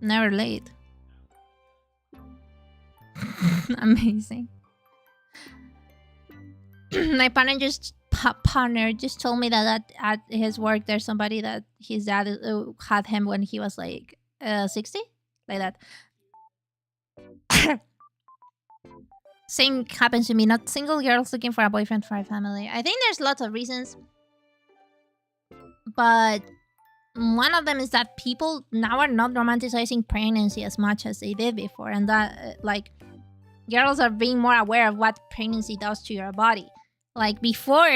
[SPEAKER 1] Never late. Amazing. My partner just told me that at his work there's somebody that his dad had him when he was like 60, like that. Same happens to me. Not single girls looking for a boyfriend for a family. I think there's lots of reasons, but one of them is that people now are not romanticizing pregnancy as much as they did before, and that like girls are being more aware of what pregnancy does to your body. Like before,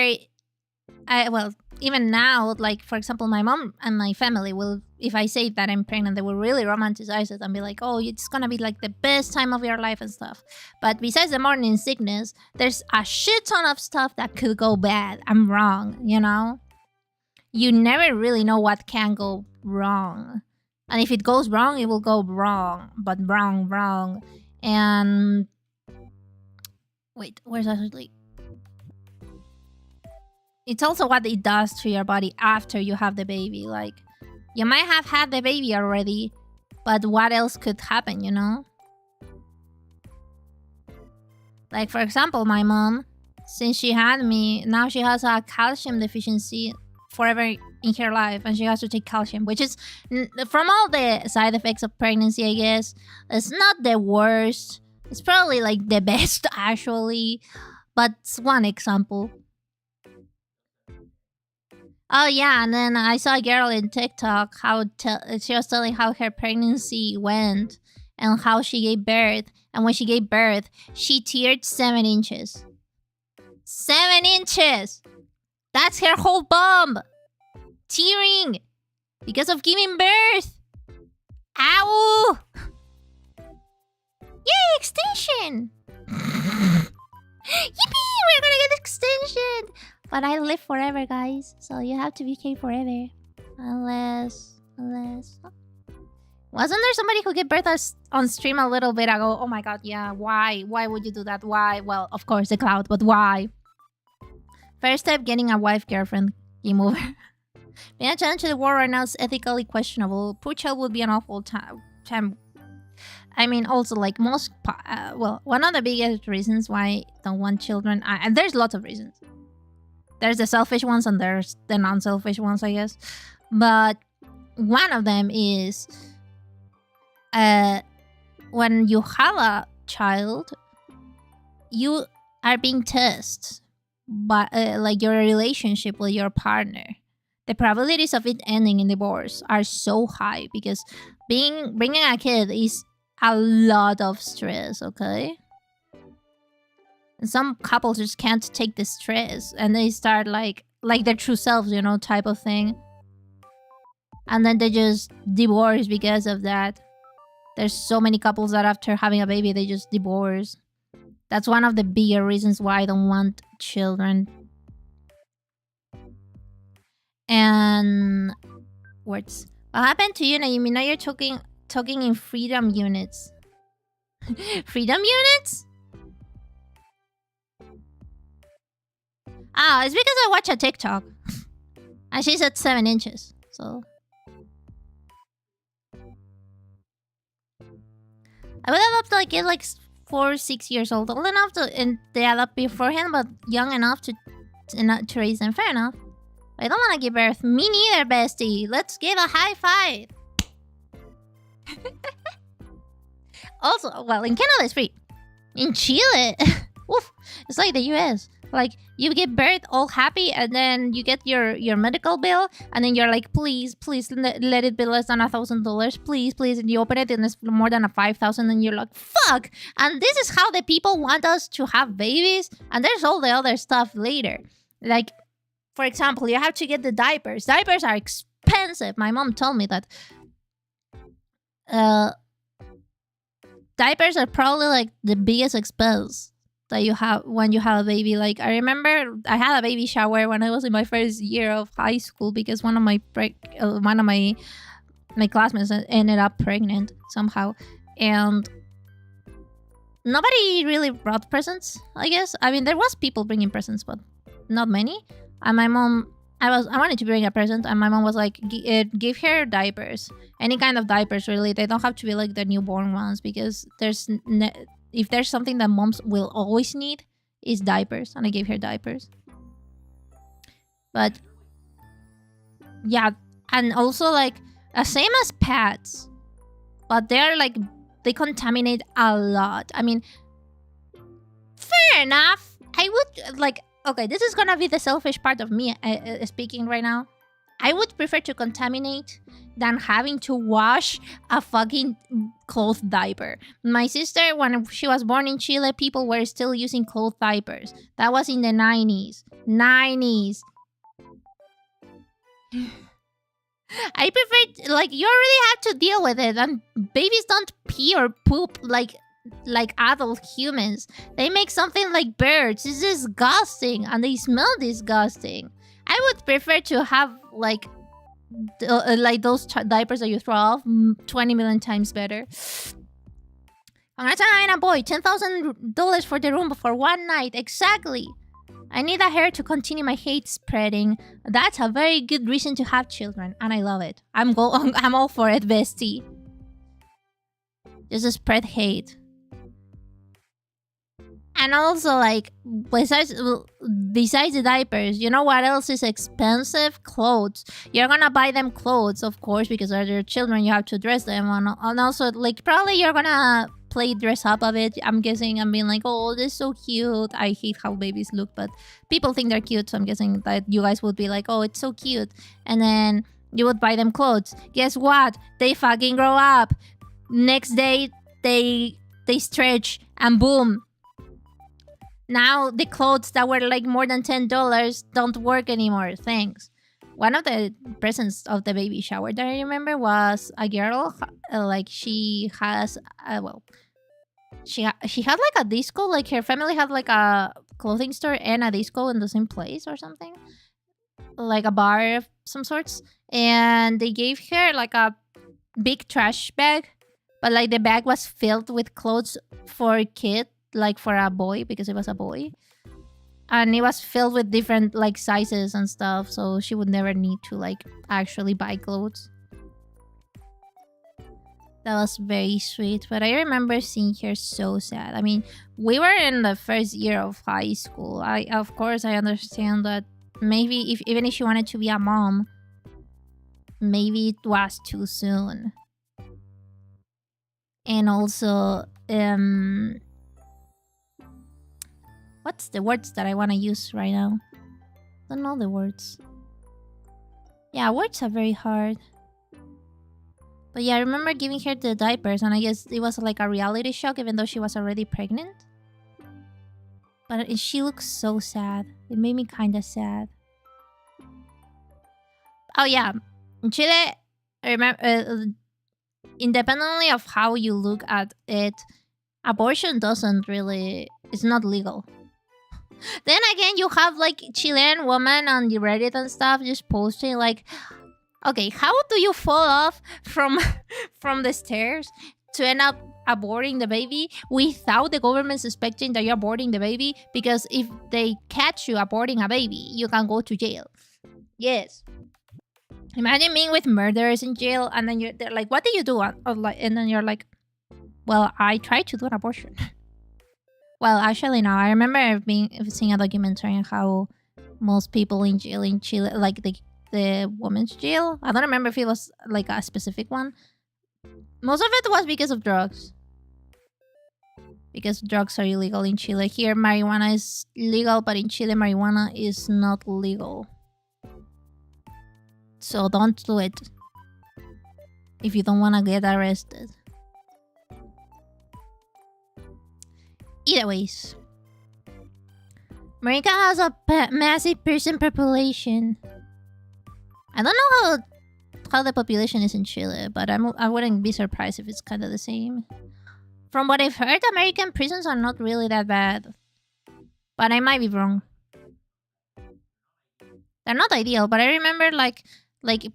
[SPEAKER 1] well, even now, like for example, my mom and my family will, if I say that I'm pregnant, they will really romanticize it and be like, oh, it's gonna be like the best time of your life and stuff. But besides the morning sickness, there's a shit ton of stuff that could go bad. I'm wrong, you know? You never really know what can go wrong. And if it goes wrong, it will go wrong. But wrong. And... wait, where's actually... It's also what it does to your body after you have the baby. Like, you might have had the baby already, but what else could happen, you know? Like, for example, my mom, since she had me, now she has a calcium deficiency forever in her life, and she has to take calcium, which is, from all the side effects of pregnancy, I guess, it's not the worst. It's probably, like, the best, actually. But it's one example. Oh yeah, and then I saw a girl in TikTok she was telling how her pregnancy went and how she gave birth. And when she gave birth, she teared 7 inches. 7 inches! That's her whole bum! Tearing! Because of giving birth! Ow! Yay, extension! Yippee! We're gonna get extension! But I live forever, guys. So you have to be K forever. Unless... Wasn't there somebody who gave birth on stream a little bit ago? Oh my god, yeah. Why? Why would you do that? Why? Well, of course, the cloud, but why? First step, getting a wife, girlfriend. Game over. Being a challenge to the war right now is ethically questionable. Poor child would be an awful time. I mean, also, like, most... well, one of the biggest reasons why I don't want children... and there's lots of reasons. There's the selfish ones and there's the non-selfish ones, I guess. But one of them is... when you have a child, you are being tested by, like, your relationship with your partner. The probabilities of it ending in divorce are so high because bringing a kid is a lot of stress, okay? And some couples just can't take the stress and they start like their true selves, you know, type of thing. And then they just divorce because of that. There's so many couples that after having a baby, they just divorce. That's one of the bigger reasons why I don't want children. And words. What happened to you, Nayumi? Now you're talking in freedom units. Freedom units? Ah, it's because I watch a TikTok. And she's at 7 inches. So I would have loved to like get like 4 or 6 years old enough to and they adopt beforehand, but young enough to not raise them. Fair enough. I don't want to give birth. Me neither, bestie. Let's give a high five. Also, well, in Canada it's free. In Chile, oof, it's like the US. Like, you give birth all happy, and then you get your medical bill, and then you're like, please, let it be less than $1,000, please. And you open it, and it's more than $5,000, and you're like, fuck! And this is how the people want us to have babies, and there's all the other stuff later. Like, for example, you have to get the diapers. Diapers are expensive. My mom told me that. Diapers are probably like the biggest expense that you have when you have a baby. Like, I remember I had a baby shower when I was in my first year of high school because one of my classmates ended up pregnant somehow, and nobody really brought presents. I guess, I mean, there was people bringing presents, but not many. And my mom, I wanted to bring a present, and my mom was like, give her diapers, any kind of diapers, really. They don't have to be like the newborn ones, because if there's something that moms will always need, is diapers. And I gave her diapers. But yeah, and also like same as pads, but they're like, they contaminate a lot. I mean, fair enough. I would like, okay, this is gonna be the selfish part of me speaking right now. I would prefer to contaminate than having to wash a fucking cloth diaper. My sister, when she was born in Chile, people were still using cloth diapers. That was in the 90s. I prefer, like, you already had to deal with it, and babies don't pee or poop like adult humans. They make something like birds. It's disgusting, and they smell disgusting. I would prefer to have like those diapers that you throw off 20 million times better. Congratulations, boy. $10,000 for the room for one night. Exactly. I need a hair to continue my hate spreading. That's a very good reason to have children, and I love it. I'm all for it, bestie. Just spread hate. And also, like, besides the diapers, you know what else is expensive? Clothes. You're gonna buy them clothes, of course, because they're your children. You have to dress them. And also, like, probably you're gonna play dress up a bit. I'm guessing, I'm being like, oh, this is so cute. I hate how babies look, but people think they're cute, so I'm guessing that you guys would be like, oh, it's so cute. And then you would buy them clothes. Guess what? They fucking grow up. Next day, they stretch, and boom. Now the clothes that were like more than $10 don't work anymore. Thanks. One of the presents of the baby shower that I remember was a girl. Like, she has, she had like a disco. Like, her family had like a clothing store and a disco in the same place or something, like a bar of some sorts. And they gave her like a big trash bag, but like the bag was filled with clothes for a kid. Like, for a boy, because it was a boy, and it was filled with different like sizes and stuff, so she would never need to like actually buy clothes. That was very sweet. But I remember seeing her so sad. I mean, we were in the first year of high school. Of course I understand that maybe even if she wanted to be a mom, maybe it was too soon. And also what's the words that I want to use right now? I don't know the words. Yeah, words are very hard. But yeah, I remember giving her the diapers, and I guess it was like a reality shock, even though she was already pregnant. But she looks so sad. It made me kind of sad. Oh yeah, in Chile, I remember independently of how you look at it, abortion doesn't really... It's not legal. Then again, you have like Chilean woman on the Reddit and stuff just posting like, okay, how do you fall off from from the stairs to end up aborting the baby without the government suspecting that you're aborting the baby? Because if they catch you aborting a baby, you can go to jail. Yes. Imagine being with murderers in jail, and then they're like, "What did you do?" And then you're like, "Well, I tried to do an abortion." Well, actually, no. I remember seeing a documentary on how most people in jail in Chile, like the women's jail. I don't remember if it was like a specific one. Most of it was because of drugs. Because drugs are illegal in Chile. Here, marijuana is legal, but in Chile, marijuana is not legal. So don't do it if you don't want to get arrested. Either ways, America has a massive person population. I don't know how the population is in Chile, but I wouldn't be surprised if it's kind of the same. From what I've heard, American prisons are not really that bad, but I might be wrong. They're not ideal, but I remember like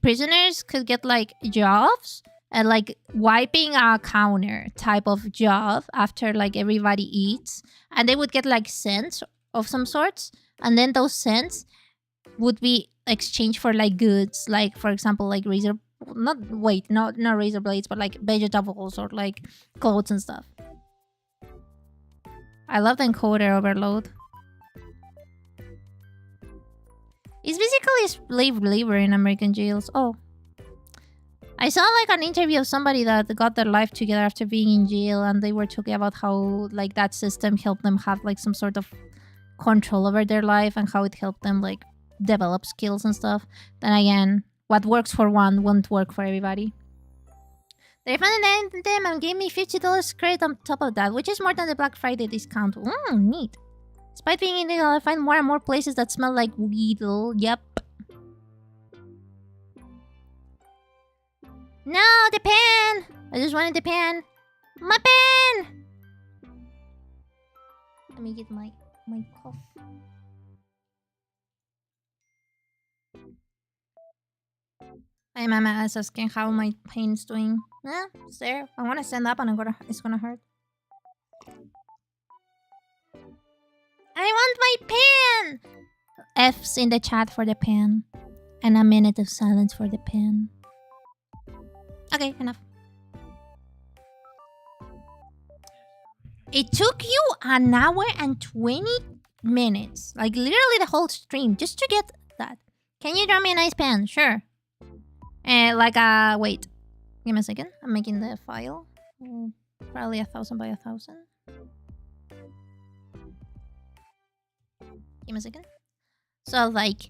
[SPEAKER 1] prisoners could get like jobs and like wiping a counter type of job after like everybody eats, and they would get like cents of some sorts, and then those cents would be exchanged for like goods, like for example like not razor blades, but like vegetables or like clothes and stuff. I love the encoder overload. It's basically slave labor in American jails. Oh. I saw like an interview of somebody that got their life together after being in jail, and they were talking about how like that system helped them have like some sort of control over their life, and how it helped them like develop skills and stuff. Then again, what works for one won't work for everybody. They found them and gave me $50 credit on top of that, which is more than the Black Friday discount. Neat. Despite being illegal, I find more and more places that smell like vidol. Yep. No, the pen! I just wanted the pen. My pen! Let me get my cough. My mama is asking how my pain's doing. Yeah, it's there. I want to stand up and it's gonna hurt. I want my pen! F's in the chat for the pen. And a minute of silence for the pen. Okay, enough. It took you an hour and 20 minutes. Like literally the whole stream just to get that. Can you draw me a nice pen? Sure. Wait. Give me a second. I'm making the file. Probably 1,000 by 1,000. Give me a second. So like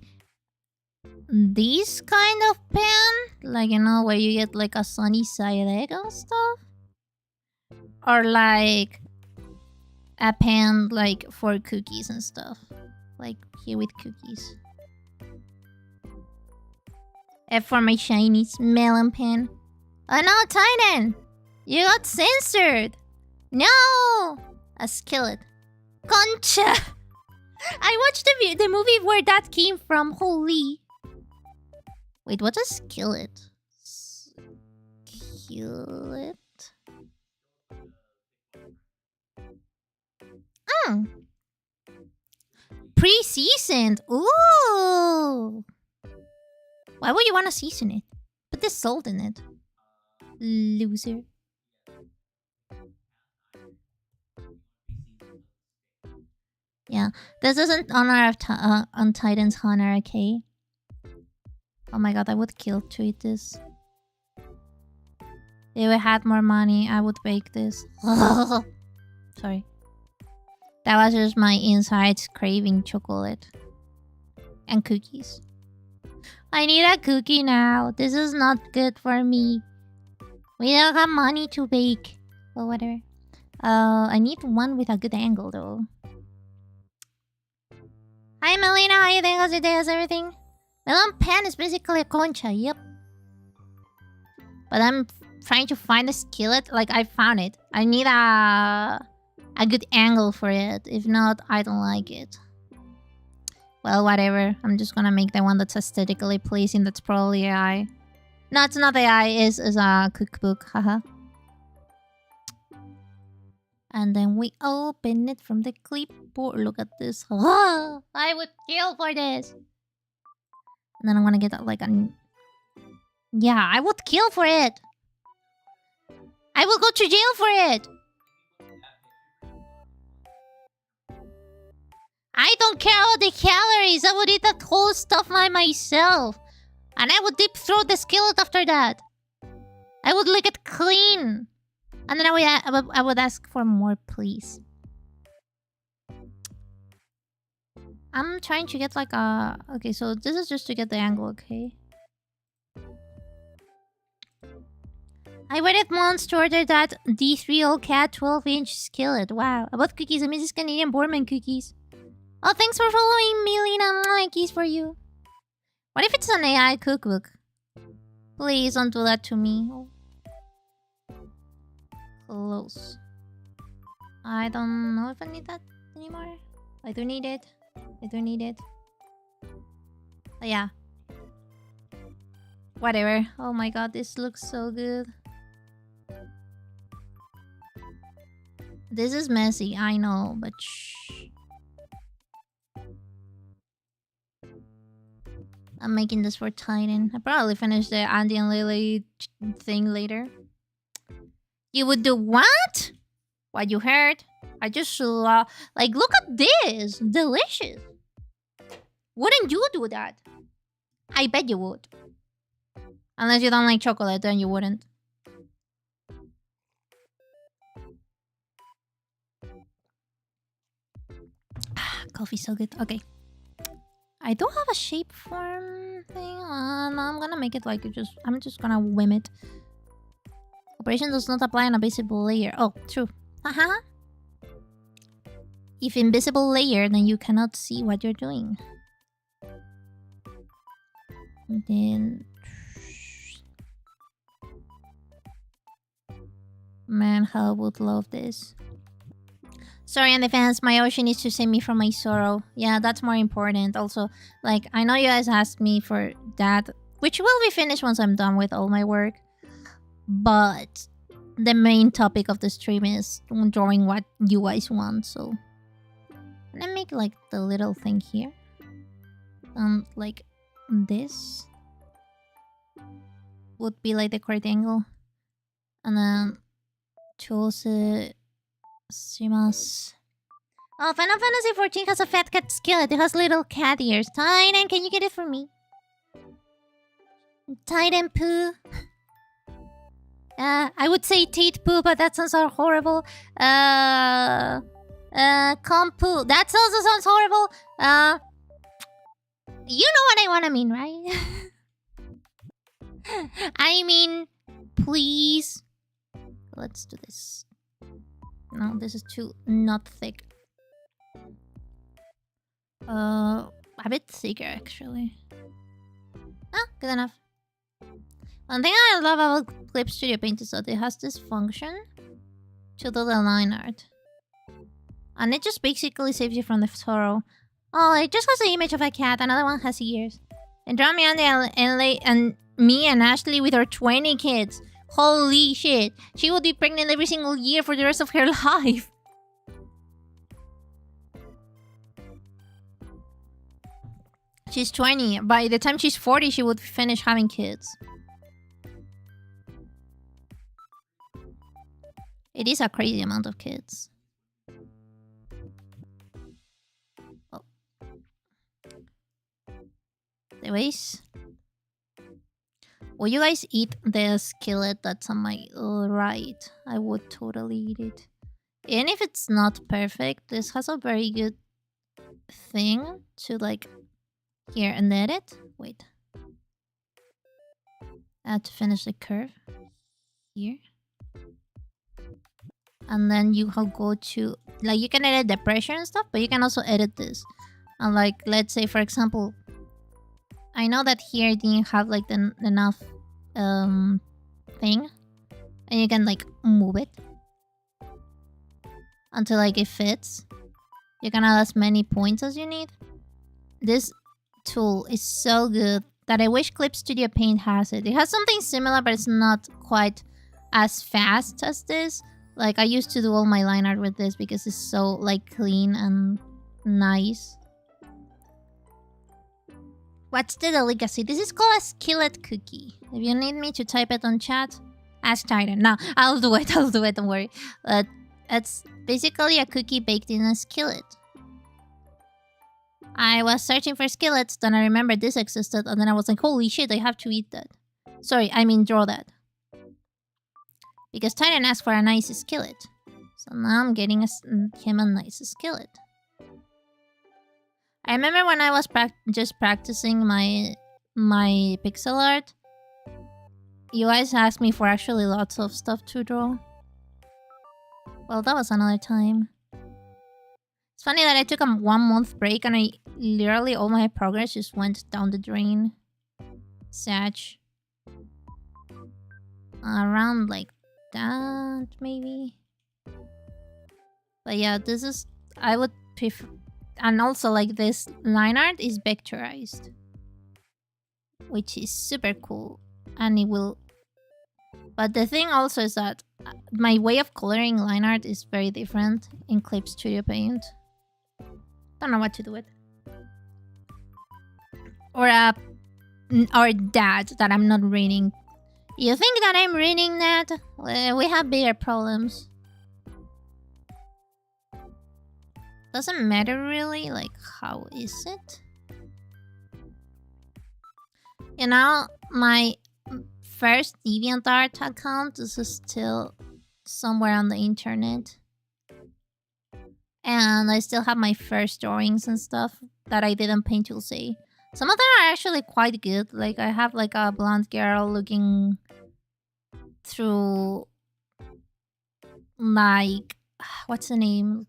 [SPEAKER 1] this kind of pen, like you know, where you get like a sunny side egg and stuff, or like a pen like for cookies and stuff, like here with cookies. F for my Chinese melon pen. Oh no, Titan! You got censored! No! A skillet. Concha! I watched the movie where that came from. Holy. Wait, what's a skillet? Skillet? Pre-seasoned. Ooh! Why would you want to season it? Put the salt in it. Loser. Yeah, this isn't honor on Titan's honor, okay? Oh my god, I would kill to eat this. If I had more money, I would bake this. Sorry. That was just my insides craving chocolate. And cookies. I need a cookie now. This is not good for me. We don't have money to bake. Or whatever. I need one with a good angle though. Hi Melina, how you doing? How's your day? How's everything? Melon pen is basically a concha, yep. But I'm trying to find a skillet. Like, I found it. I need a good angle for it. If not, I don't like it. Well, whatever. I'm just gonna make the one that's aesthetically pleasing. That's probably AI. No, it's not AI. It's a cookbook. Haha. And then we open it from the clipboard. Look at this. I would kill for this. And then I'm gonna get like a... Yeah, I would kill for it. I will go to jail for it. I don't care about the calories. I would eat that whole stuff by myself. And I would deep throat the skillet after that. I would lick it clean. And then I would ask for more, please. I'm trying to get like a... Okay, so this is just to get the angle, okay? I waited months to order that 𝐷3𝐂𝐥𝐬 12-inch skillet. Wow. About cookies, I mean, this Canadian Borman cookies. Oh, thanks for following me, Lena. Keys for you. What if it's an AI cookbook? Please don't do that to me. Oh. Close. I don't know if I need that anymore. I do need it. I do need it. But yeah. Whatever. Oh my god, this looks so good. This is messy, I know, but shh. I'm making this for Titan. I'll probably finish the Andy and Lily thing later. You would do what? What you heard? I just like, look at this. Delicious. Wouldn't you do that? I bet you would. Unless you don't like chocolate, then you wouldn't. Coffee's so good. Okay. I don't have a shape form thing. No, I'm gonna make it like I'm just gonna whim it. Operation does not apply on a visible layer. Oh, true. Haha. If invisible layer, then you cannot see what you're doing. And then... Man, how I would love this. Sorry, and the fans, my ocean is to save me from my sorrow. Yeah, that's more important. Also, like, I know you guys asked me for that, which will be finished once I'm done with all my work. But the main topic of the stream is drawing what you guys want, so... I'm gonna make, like, the little thing here. Like, this would be, like, the correct angle. And then... 𝐂𝐸𝐧𝐢𝐵. Oh, Final Fantasy 14 has a fat cat skillet. It has little cat ears. Titan, can you get it for me? Titan poo. I would say teeth poo, but that sounds horrible. Com poo. That also sounds horrible. You know what I want to mean, right? I mean, please. Let's do this. No, this is too not thick. A bit thicker actually. Ah, good enough. One thing I love about Clip Studio Paint is that it has this function to do the line art. And it just basically saves you from the sorrow. Oh, it just has the image of a cat, another one has ears. And draw me and me and Ashley with our 20 kids. Holy shit. She would be pregnant every single year for the rest of her life. She's 20. By the time she's 40, she would finish having kids. It is a crazy amount of kids. Oh. Anyways. Will you guys eat the skillet that's on my right? I would totally eat it. Even if it's not perfect, this has a very good thing to like... Here, and edit. Wait. I have to finish the curve. Here. And then you go to... Like, you can edit the pressure and stuff, but you can also edit this. And like, let's say, for example... I know that here it didn't have like enough thing. And you can like move it until like it fits. You can add as many points as you need. This tool is so good that I wish Clip Studio Paint has it. It has something similar, but it's not quite as fast as this. Like, I used to do all my line art with this because it's so, like, clean and nice. What's the delicacy? This is called a skillet cookie. If you need me to type it on chat, ask Titan. No, I'll do it, don't worry. It's basically a cookie baked in a skillet. I was searching for skillets, then I remembered this existed, and then I was like, holy shit, I have to eat that. Sorry, I mean draw that. Because Titan asked for a nice skillet. So now I'm getting him a nice skillet. I remember when I was just practicing my pixel art, you guys asked me for actually lots of stuff to draw. Well, that was another time. It's funny that I took a 1 month break and I literally all my progress just went down the drain. Satch. Around like that, maybe. But yeah, this is... I would prefer... And also like this line art is vectorized. Which is super cool. And it will... But the thing also is that my way of coloring line art is very different in Clip Studio Paint. Don't know what to do with. Or that I'm not reading. You think that I'm reading that? We have bigger problems. Doesn't matter really, like, how is it? You know, my first DeviantArt account is still somewhere on the internet. And I still have my first drawings and stuff that I didn't paint, you'll see. Some of them are actually quite good. Like, I have like a blonde girl looking through... Like... What's the name?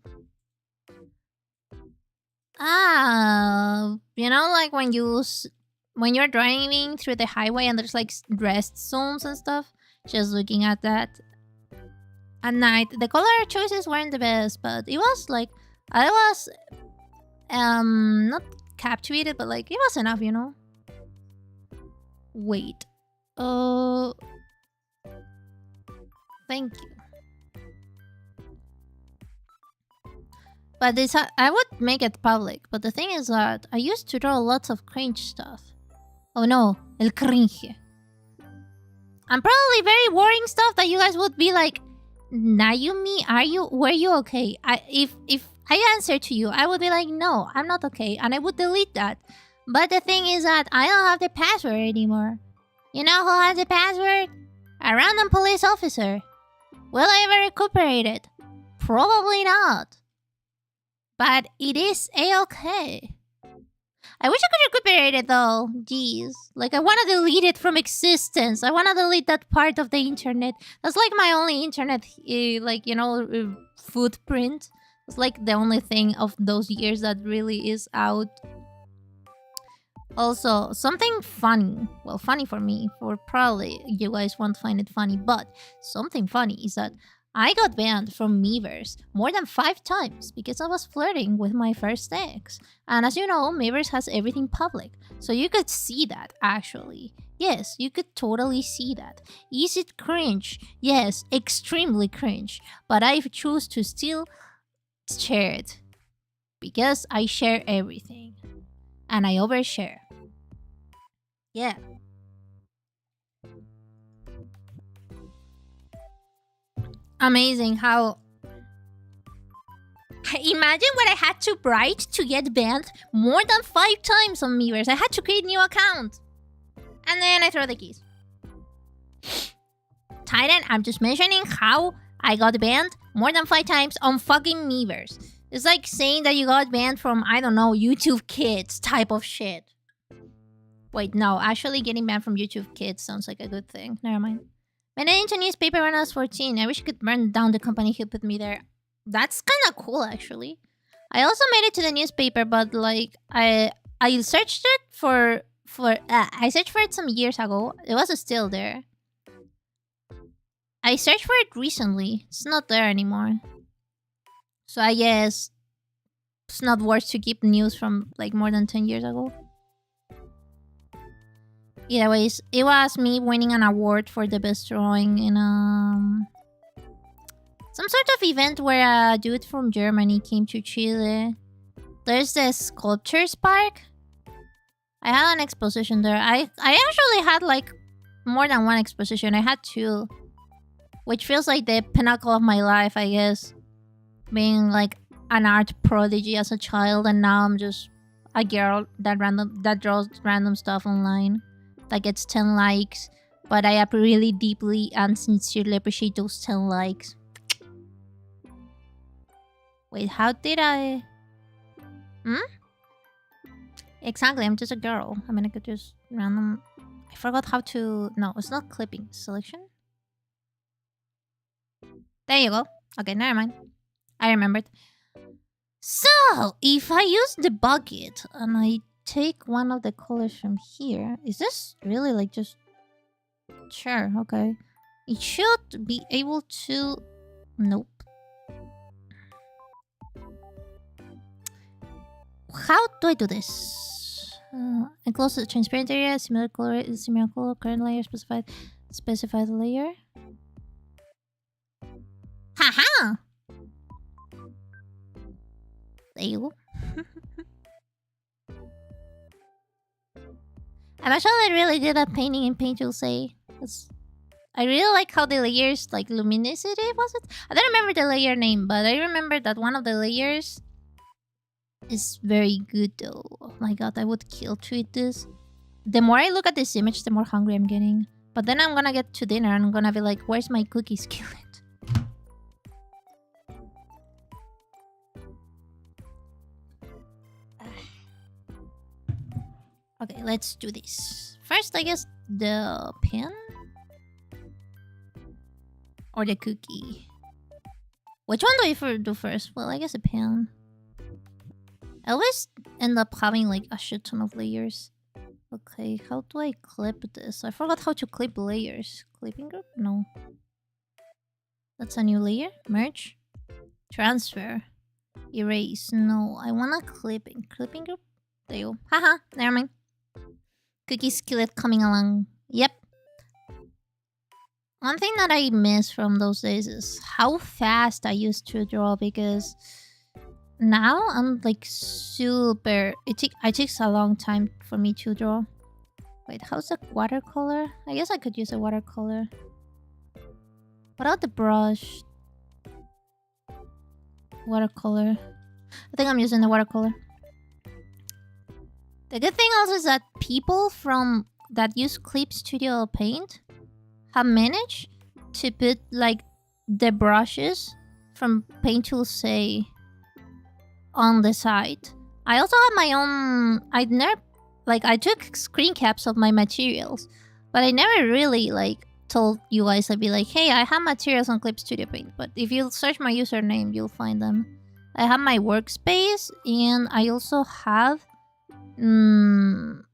[SPEAKER 1] You know, like when you're driving through the highway and there's like rest zones and stuff? Just looking at that. At night, the color choices weren't the best, but it was like... I was... not captivated, but like, it was enough, you know? Wait. Thank you. But this, I would make it public, but the thing is that I used to draw lots of cringe stuff. Oh no, 𝐂𝐤𝐧𝐢𝐬. And probably very boring stuff that you guys would be like, Nayumi, were you okay? If I answer to you, I would be like, no, I'm not okay, and I would delete that. But the thing is that I don't have the password anymore. You know who has the password? A random police officer. Will I ever recuperate it? Probably not. But it is a-okay. I wish I could recuperate it though. Jeez. Like, I want to delete it from existence. I want to delete that part of the internet. That's like my only internet, like, you know, footprint. It's like the only thing of those years that really is out. Also, something funny. Well, funny for me. For probably you guys won't find it funny. But something funny is that I got banned from Miiverse more than 5 times because I was flirting with my first ex. And as you know, Miiverse has everything public. So you could see that, actually. Yes, you could totally see that. Is it cringe? Yes, extremely cringe. But I choose to still share it. Because I share everything. And I overshare. Yeah. Amazing how... Imagine what I had to write to get banned more than 5 times on Miiverse. I had to create a new account. And then I throw the keys. Titan, I'm just mentioning how I got banned more than 5 times on fucking Miiverse. It's like saying that you got banned from, I don't know, YouTube Kids type of shit. Wait, no. Actually getting banned from YouTube Kids sounds like a good thing. Never mind. Made it into newspaper when I was 14. I wish I could burn down the company who put me there. That's kind of cool, actually. I also made it to the newspaper, but like I searched it I searched for it some years ago. It was still there. I I searched for it recently. It's not there anymore. So I guess it's not worth to keep news from like more than 10 years ago. Either ways, it was me winning an award for the best drawing in some sort of event where a dude from Germany came to Chile. There's the Sculptures Park. I had an exposition there. I actually had like more than one exposition. I had 2. Which feels like the pinnacle of my life, I guess. Being like an art prodigy as a child, and now I'm just a girl that draws random stuff online. That gets 10 likes. But I really deeply and sincerely appreciate those 10 likes. Wait, how did I... Exactly, I'm just a girl. I mean, I could just random... I forgot how to... No, it's not clipping. Selection? There you go. Okay, never mind. I remembered. So, if I use the bucket and I take one of the colors from here... Is this really like just... Sure, okay. It should be able to... Nope. How do I do this? Enclose the transparent area, similar color, current layer, specified layer. Haha! There you go. I'm actually really good at painting in Paint, you'll say. I really like how the layers, like luminosity, was it? I don't remember the layer name, but I remember that one of the layers is very good though. Oh my god, I would kill to eat this. The more I look at this image, the more hungry I'm getting. But then I'm gonna get to dinner and I'm gonna be like, where's my cookie skillet? Okay, let's do this. First, I guess the pen? Or the cookie? Which one do I do first? Well, I guess a pen. I always end up having like a shit ton of layers. Okay, how do I clip this? I forgot how to clip layers. Clipping group? No. That's a new layer. Merge. Transfer. Erase. No, I wanna clipping. Clipping group? There you go. Haha, never mind. Cookie skillet coming along. Yep. One thing that I miss from those days is how fast I used to draw, because now I'm like super... It takes a long time for me to draw. Wait, how's the watercolor? I guess I could use a watercolor. What about the brush? Watercolor. I think I'm using the watercolor. The good thing also is that people that use Clip Studio Paint have managed to put like the brushes from Paint Tool Say on the side. I also have my own... I took screen caps of my materials, but I never really like told you guys. I'd be like, hey, I have materials on Clip Studio Paint, but if you search my username, you'll find them. I have my workspace, and I also have the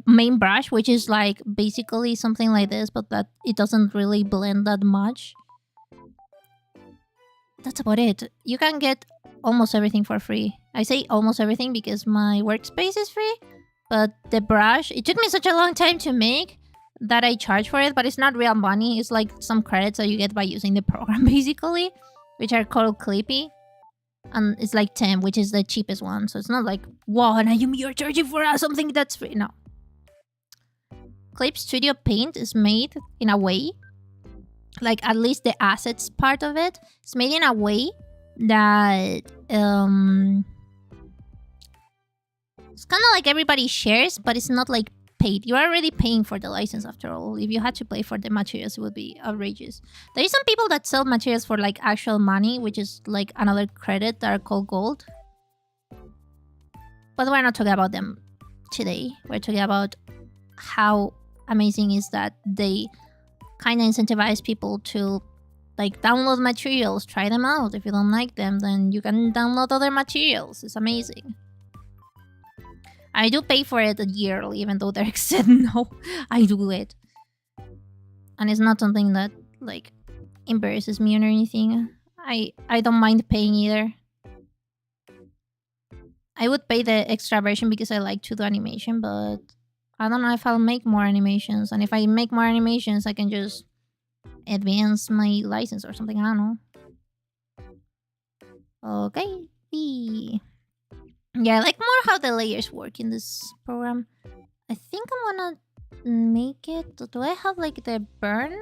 [SPEAKER 1] main brush, which is like basically something like this, but that it doesn't really blend that much. That's about it. You can get almost everything for free. I say almost everything because my workspace is free, but the brush, it took me such a long time to make that I charge for it, but it's not real money. It's like some credits that you get by using the program basically, which are called Clippy. And it's like 10, which is the cheapest one. So it's not like, wow, Nayumi, you're charging for something that's free. No. Clip Studio Paint is made in a way, like at least the assets part of it, it's made in a way that it's kind of like everybody shares, but it's not like paid. You're already paying for the license after all. If you had to pay for the materials, it would be outrageous. There is some people that sell materials for like actual money, which is like another credit that are called gold. But we're not talking about them today. We're talking about how amazing is that they kind of incentivize people to like download materials, try them out. If you don't like them, then you can download other materials. It's amazing. I do pay for it yearly, even though Derek said no. I do it. And it's not something that like embarrasses me or anything. I don't mind paying either. I would pay the extra version because I like to do animation, but I don't know if I'll make more animations. And if I make more animations, I can just advance my license or something. I don't know. Okay. Yeah, I like more how the layers work in this program. I think I'm gonna make it. Do I have like the burn?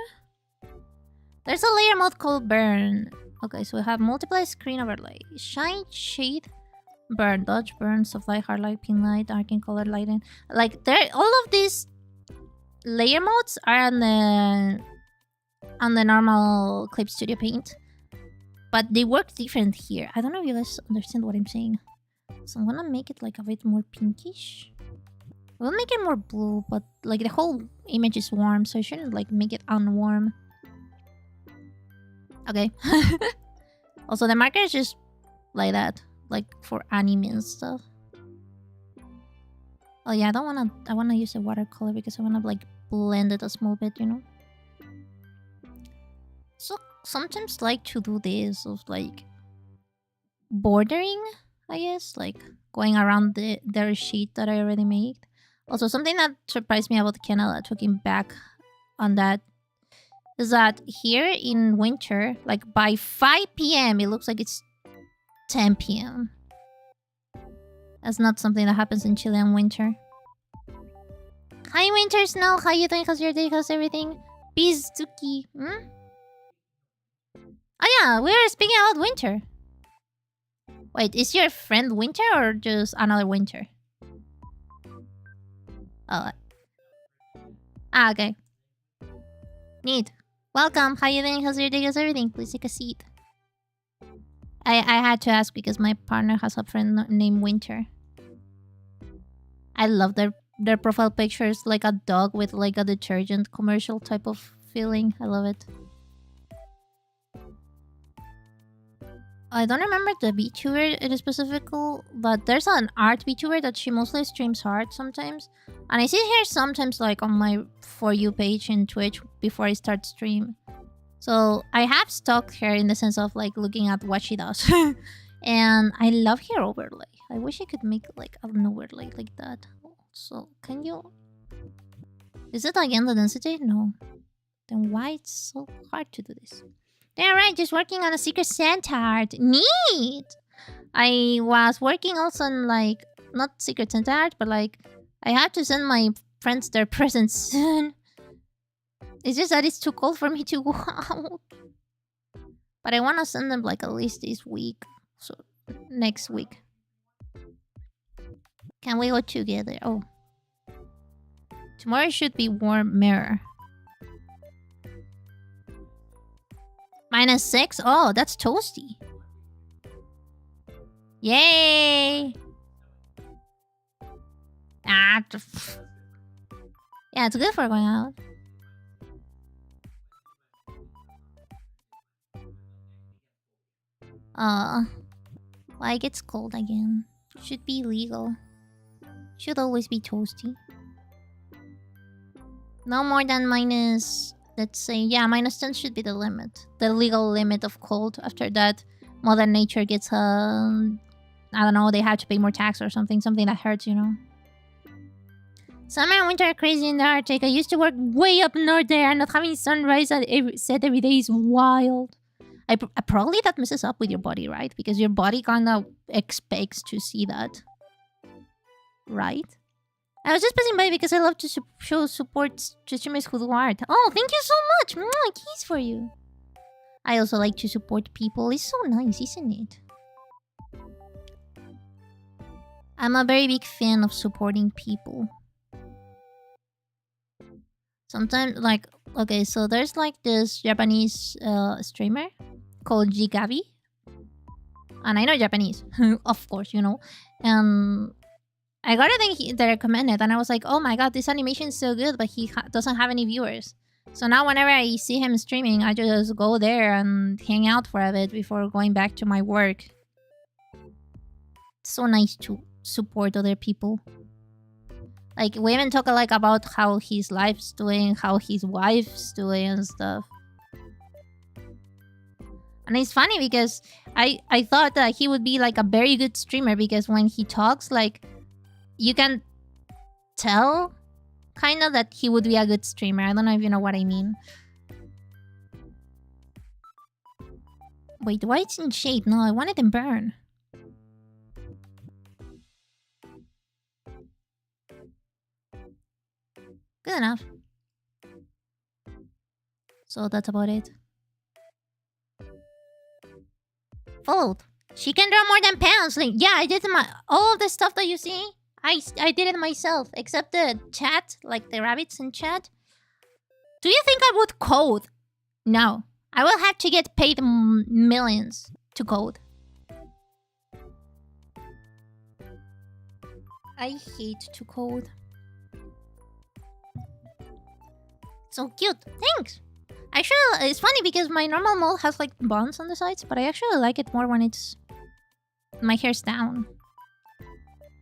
[SPEAKER 1] There's a layer mode called burn. Okay, so we have multiply screen overlay, shine, shade, burn, dodge, burn, soft light, hard light, pin light, darken, color lighting. Like all of these layer modes are on the normal Clip Studio Paint, but they work different here. I don't know if you guys understand what I'm saying. So I'm gonna make it like a bit more pinkish. We'll make it more blue, but like the whole image is warm, so I shouldn't like make it unwarm. Okay. Also, the marker is just like that, like for anime and stuff. Oh yeah, I wanna use a watercolor because I wanna like blend it a small bit, you know. So sometimes like to do this of like bordering, I guess, like going around their sheet that I already made. Also, something that surprised me about Canada, talking back on that, is that here in winter, like by 5 p.m, it looks like it's 10 p.m. That's not something that happens in Chile in winter. Hi, Winter Snow. How you doing? How's your day? How's everything? Bizuki. Oh yeah, we were speaking about winter. Wait, is your friend Winter or just another Winter? Oh. Ah, okay. Neat. Welcome. How you doing? How's your day? How's everything? Please take a seat. I had to ask because my partner has a friend named Winter. I love their profile pictures, like a dog with like a detergent commercial type of feeling. I love it. I don't remember the VTuber in specific, but there's an art VTuber that she mostly streams art sometimes. And I see her sometimes like on my For You page in Twitch before I start stream. So I have stalked her in the sense of like looking at what she does. And I love her overlay. I wish I could make like an overlay like that. So can you... Is it again the density? No. Then why it's so hard to do this? Yeah, right, just working on a Secret Santa art. Neat! I was working also on like, not Secret Santa art, but like, I have to send my friends their presents soon. It's just that it's too cold for me to go out. But I want to send them like at least this week. So, next week. Can we go together? Oh. Tomorrow should be warmer. -6? Oh, that's toasty. Yay! Ah, yeah, it's good for going out. Why it gets cold again? Should be legal. Should always be toasty. No more than minus... Let's say, yeah, -10 should be the limit. The legal limit of cold. After that, Mother Nature gets, I don't know, they have to pay more tax or something. Something that hurts, you know. Summer and winter are crazy in the Arctic. I used to work way up north there, and not having sunrise set every day is wild. Probably that messes up with your body, right? Because your body kind of expects to see that. Right? I was just passing by because I love to show support to streamers who do art. Oh, thank you so much! Mwah, keys for you. I also like to support people. It's so nice, isn't it? I'm a very big fan of supporting people. Sometimes, like, okay, so there's like this Japanese streamer called 𝐂𝐥𝐢𝐧𝐢𝐜'𝐬. And I know Japanese, of course, you know. And I got a thing that recommended, and I was like, oh my god, this animation is so good, but he doesn't have any viewers. So now whenever I see him streaming, I just go there and hang out for a bit before going back to my work. It's so nice to support other people. Like, we even talk like about how his life's doing, how his wife's doing and stuff. And it's funny because I thought that he would be like a very good streamer because when he talks, like, you can tell kind of that he would be a good streamer. I don't know if you know what I mean. Wait, why it's in shade? No, I want it in burn. Good enough. So that's about it. Followed. She can draw more than pounds. Like, yeah, I did all of the stuff that you see. I did it myself, except the chat, like the rabbits in chat. Do you think I would code? No. I will have to get paid millions to code. I hate to code. So cute. Thanks. Actually, it's funny because my normal mode has like buns on the sides, but I actually like it more when it's my hair's down.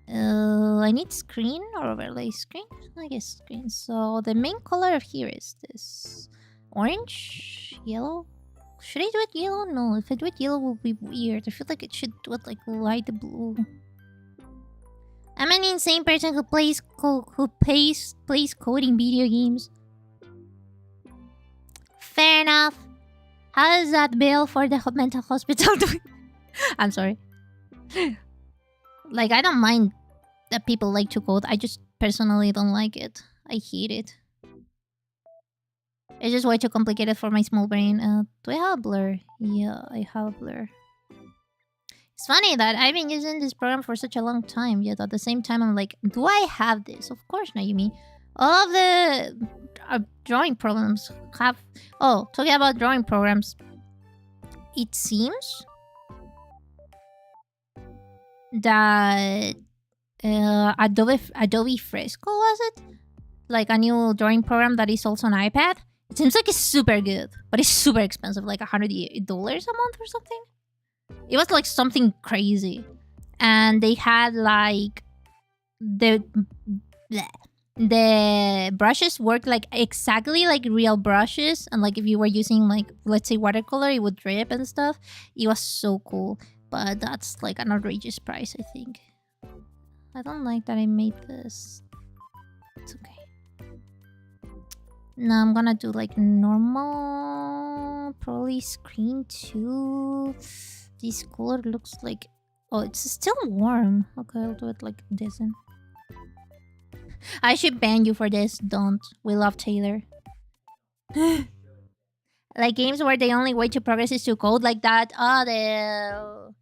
[SPEAKER 1] I need screen or overlay screen? I guess screen. So the main color of here is this orange, yellow. Should I do it yellow? No, if I do it yellow, it will be weird. I feel like it should do it like light blue. I'm an insane person who plays coding video games. Fair enough. How does that bill for the mental hospital do? I'm sorry. Like, I don't mind that people like to code. I just personally don't like it. I hate it. It's just way too complicated for my small brain. Do I have a blur? Yeah, I have a blur. It's funny that I've been using this program for such a long time, yet at the same time I'm like, do I have this? Of course, Nayumi. All of the drawing programs have... Oh, talking about drawing programs. It seems that Adobe Fresco, was it? Like a new drawing program that is also on iPad. It seems like it's super good, but it's super expensive, like $100 a month or something. It was like something crazy. And they had like the brushes work like exactly like real brushes, and like if you were using like, let's say, watercolor, it would drip and stuff. It was so cool, but that's like an outrageous price, I think. I don't like that I made this. It's okay. Now I'm gonna do like normal, probably screen 2. This color looks like... Oh, it's still warm. Okay, I'll do it like this then. I should ban you for this. Don't. We love Taylor. Like games where the only way to progress is to code like that. Oh,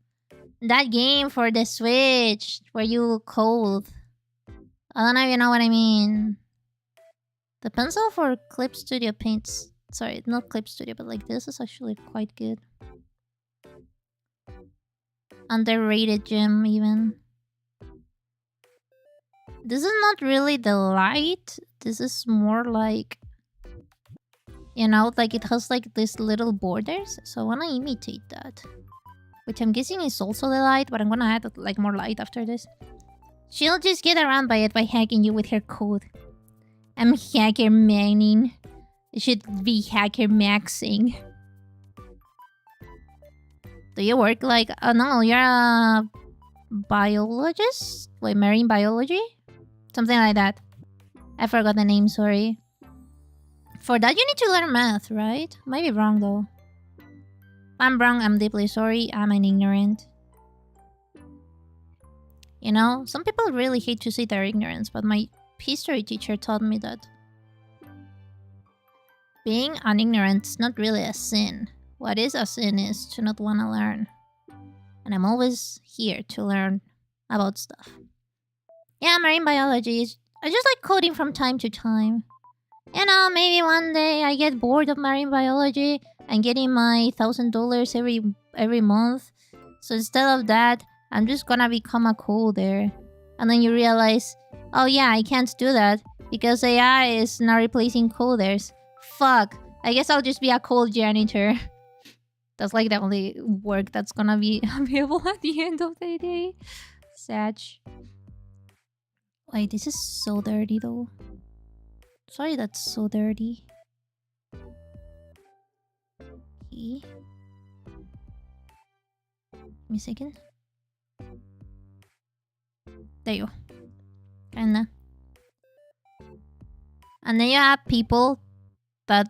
[SPEAKER 1] that game for the Switch where you code. I don't know if you know what I mean. The pencil for Clip Studio paints... Sorry, not Clip Studio, but like this is actually quite good. Underrated gem, even. This is not really the light. This is more like... You know, like it has like these little borders. So I wanna imitate that. Which I'm guessing is also the light, but I'm gonna add like more light after this. She'll just get around by it by hacking you with her code. I'm hacker manning. It should be hacker maxing. Do you work like... no, you're a biologist? Wait, marine biology? Something like that. I forgot the name, sorry. For that you need to learn math, right? Might be wrong though. If I'm wrong, I'm deeply sorry. I'm an ignorant. You know, some people really hate to see their ignorance, but my history teacher taught me that being an ignorant is not really a sin. What is a sin is to not want to learn. And I'm always here to learn about stuff. Yeah, marine biology is... I just like coding from time to time. You know, maybe one day I get bored of marine biology and getting my $1,000 every month. So instead of that, I'm just gonna become a coder. And then you realize, oh yeah, I can't do that because AI is now replacing coders. Fuck. I guess I'll just be a cold janitor. That's like the only work that's gonna be available at the end of the day. Sad. Wait, this is so dirty though. Sorry, that's so dirty. Okay. me a second. There you go. Kinda. And then you have people that,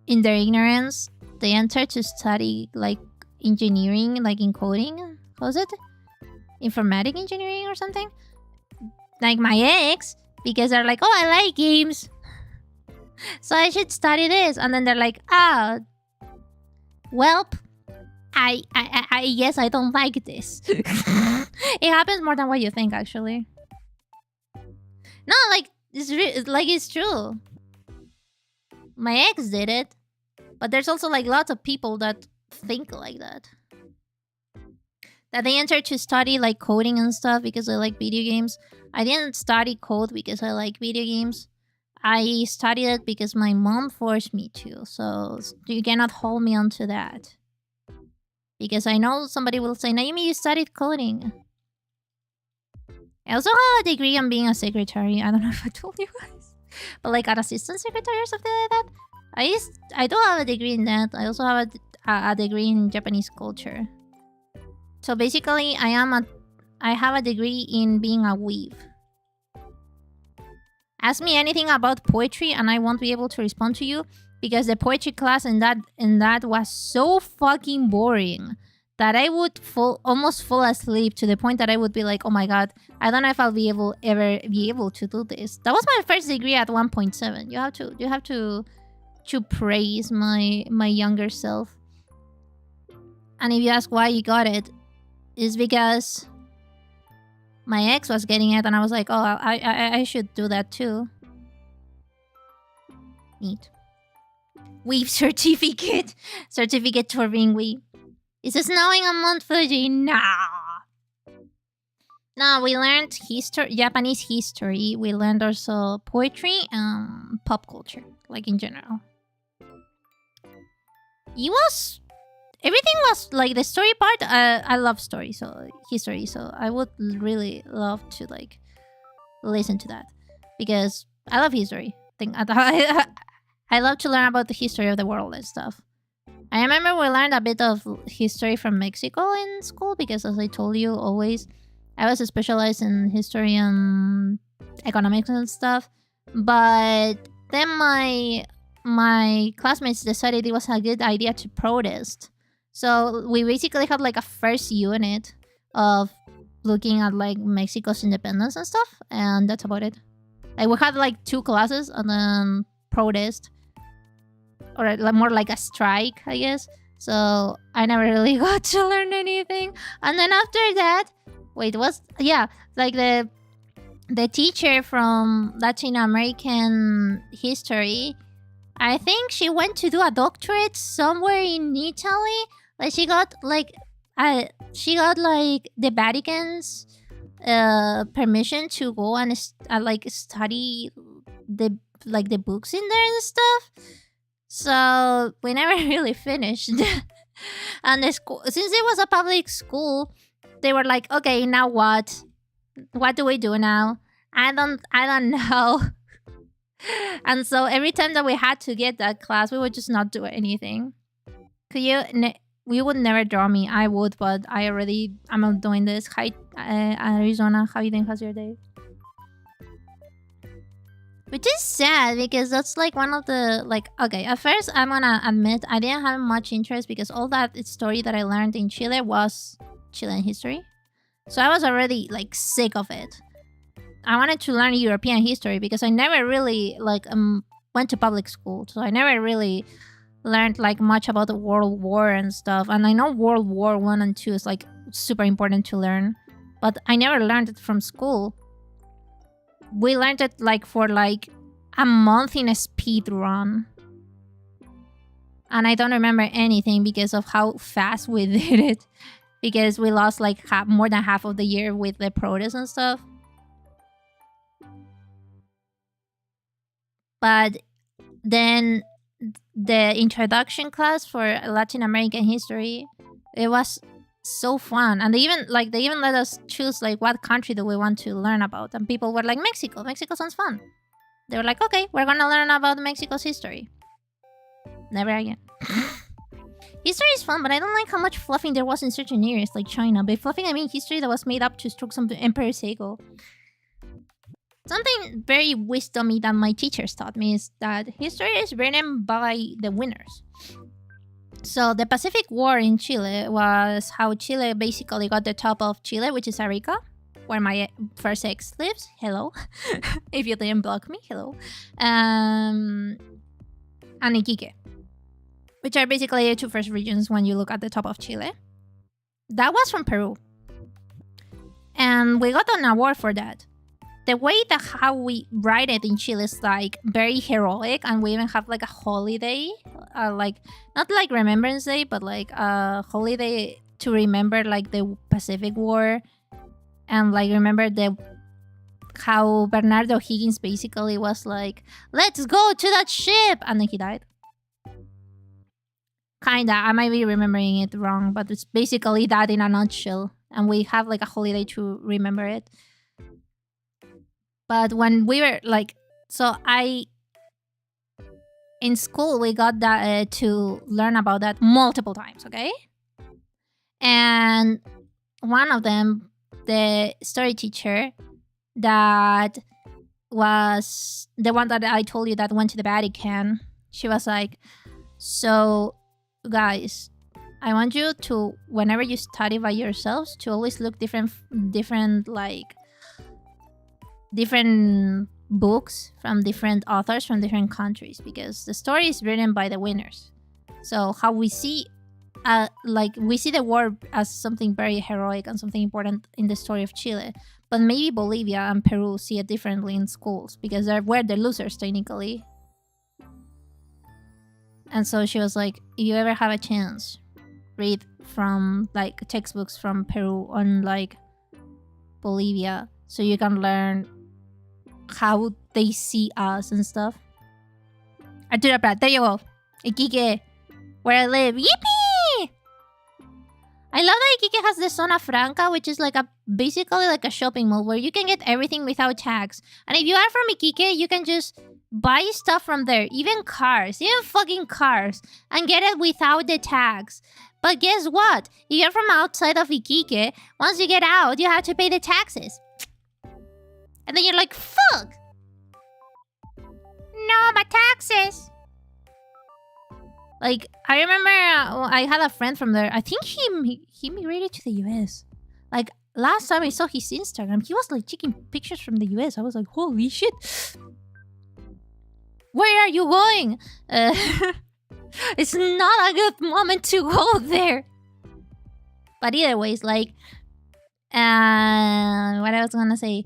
[SPEAKER 1] in their ignorance, they enter to study like engineering, like in coding. How's it? Informatic engineering or something? Like my ex, because they're like, oh, I like games, so I should study this. And then they're like, ah, well, I guess I don't like this. It happens more than what you think, actually. No, like, it's true. My ex did it. But there's also like lots of people that think like that. That they enter to study like coding and stuff because they like video games. I didn't study code because I like video games. I studied it because my mom forced me to. So you cannot hold me onto that. Because I know somebody will say, Nayumi, you studied coding. I also have a degree on being a secretary. I don't know if I told you guys. But like an assistant secretary or something like that. I do have a degree in that. I also have a degree in Japanese culture. So basically, I have a degree in being a weeb. Ask me anything about poetry and I won't be able to respond to you because the poetry class in that was so fucking boring that I would almost fall asleep to the point that I would be like, oh my god, I don't know if I'll ever be able to do this. That was my first degree at 1.7. You have to praise my younger self. And if you ask why you got it, it's because my ex was getting it and I was like, oh, I should do that too. Neat. Weeb certificate. Certificate for being weeb. Is it snowing on Mount Fuji? Nah. No, we learned Japanese history. We learned also poetry and pop culture, like in general. Everything was like the story part. I love history, so I would really love to like listen to that because I love history. I love to learn about the history of the world and stuff. I remember we learned a bit of history from Mexico in school because, as I told you, always I was specialized in history and economics and stuff. But then my classmates decided it was a good idea to protest. So we basically had like a first unit of looking at like Mexico's independence and stuff, and that's about it. Like we had like 2 classes and then protest, or more like a strike, I guess. So I never really got to learn anything. And then after that, like the teacher from Latin American history, I think she went to do a doctorate somewhere in Italy. Like she got like the Vatican's permission to go and like study the books in there and stuff. So we never really finished. And the school, since it was a public school, they were like, okay, now what? What do we do now? I don't know. And so every time that we had to get that class, we would just not do anything. We would never draw me. I would, but I'm not doing this. Hi, Arizona. How you doing? How's your day? Which is sad because that's like one of the okay, at first I'm gonna admit I didn't have much interest because all that story that I learned in Chile was Chilean history. So I was already like sick of it. I wanted to learn European history because I never really went to public school. So I never really learned like much about the World War and stuff. And I know World War 1 and 2 is like super important to learn, but I never learned it from school. We learned it like for like a month in a speed run. And I don't remember anything because of how fast we did it. Because we lost like more than half of the year with the protests and stuff. But then the introduction class for Latin American history, it was so fun. And they even let us choose like what country do we want to learn about. And people were like, Mexico sounds fun. They were like, okay, we're gonna learn about Mexico's history. Never again. History is fun, but I don't like how much fluffing there was in certain areas, like China. By fluffing, I mean history that was made up to stroke some Emperor's ego. Something very wisdomy that my teachers taught me is that history is written by the winners. So the Pacific War in Chile was how Chile basically got the top of Chile, which is Arica, where my first ex lives. Hello. If you didn't block me, hello. And Iquique, which are basically the two first regions when you look at the top of Chile. That was from Peru. And we got an award for that. The way that how we write it in Chile is like very heroic, and we even have like a holiday, like not like Remembrance Day, but like a holiday to remember like the Pacific War, and like remember how Bernardo Higgins basically was like, let's go to that ship, and then he died. Kinda, I might be remembering it wrong, but it's basically that in a nutshell, and we have like a holiday to remember it. But when we were like, in school we got that to learn about that multiple times, okay? And one of them, the story teacher, that was the one that I told you that went to the Vatican, she was like, so guys, I want you to, whenever you study by yourselves, to always look different books from different authors from different countries, because the story is written by the winners. So how we see we see the war as something very heroic and something important in the story of Chile, but maybe Bolivia and Peru see it differently in schools because we're the losers technically. And so she was like, if you ever have a chance, read from like textbooks from Peru on like Bolivia, so you can learn how they see us and stuff. Arturo Prat, there you go. Iquique, where I live. Yippee! I love that Iquique has the Zona Franca, which is like basically like a shopping mall where you can get everything without tax. And if you are from Iquique, you can just buy stuff from there, even fucking cars, and get it without the tax. But guess what? If you're from outside of Iquique, once you get out, you have to pay the taxes. And then you're like, fuck! No, my taxes! Like, I remember I had a friend from there. I think he immigrated to the US. Like, last time I saw his Instagram, he was like taking pictures from the US. I was like, holy shit! Where are you going? It's not a good moment to go there. But either ways, like... what I was gonna say...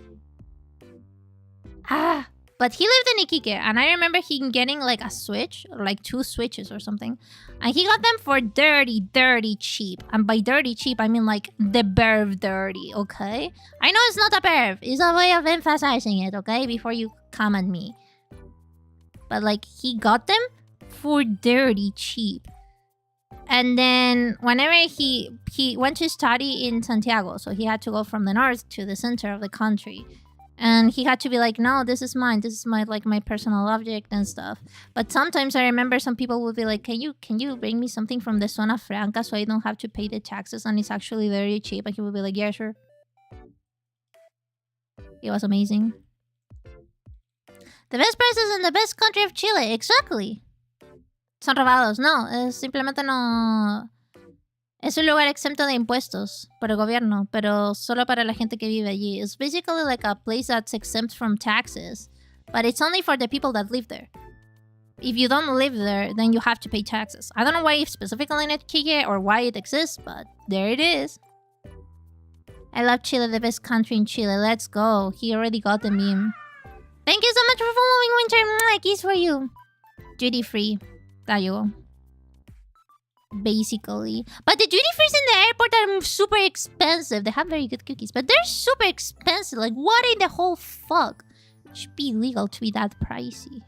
[SPEAKER 1] But he lived in Iquique, and I remember him getting like a Switch, or like 2 Switches or something. And he got them for dirty cheap. And by dirty cheap, I mean like the BERV dirty, okay? I know it's not a BERV, it's a way of emphasizing it, okay? Before you come at me. But like, he got them for dirty cheap. And then whenever he went to study in Santiago, so he had to go from the north to the center of the country. And he had to be like, no, this is mine. This is my personal object and stuff. But sometimes I remember some people would be like, can you bring me something from the Zona Franca so I don't have to pay the taxes and it's actually very cheap? And he would be like, yeah, sure. It was amazing. The best prices in the best country of Chile. Exactly. Son robados. No, simplemente no... Es un lugar exento de impuestos por el gobierno, pero solo para la gente que vive allí. It's basically like a place that's exempt from taxes, but it's only for the people that live there. If you don't live there, then you have to pay taxes. I don't know why specifically in Iquique or why it exists, but there it is. I love Chile, the best country in Chile. Let's go. He already got the meme. Thank you so much for following, Winter. Kiss for you. Duty free. There you go. Basically. But the duty-frees in the airport are super expensive. They have very good cookies, but they're super expensive. Like, what in the whole fuck? It should be illegal to be that pricey.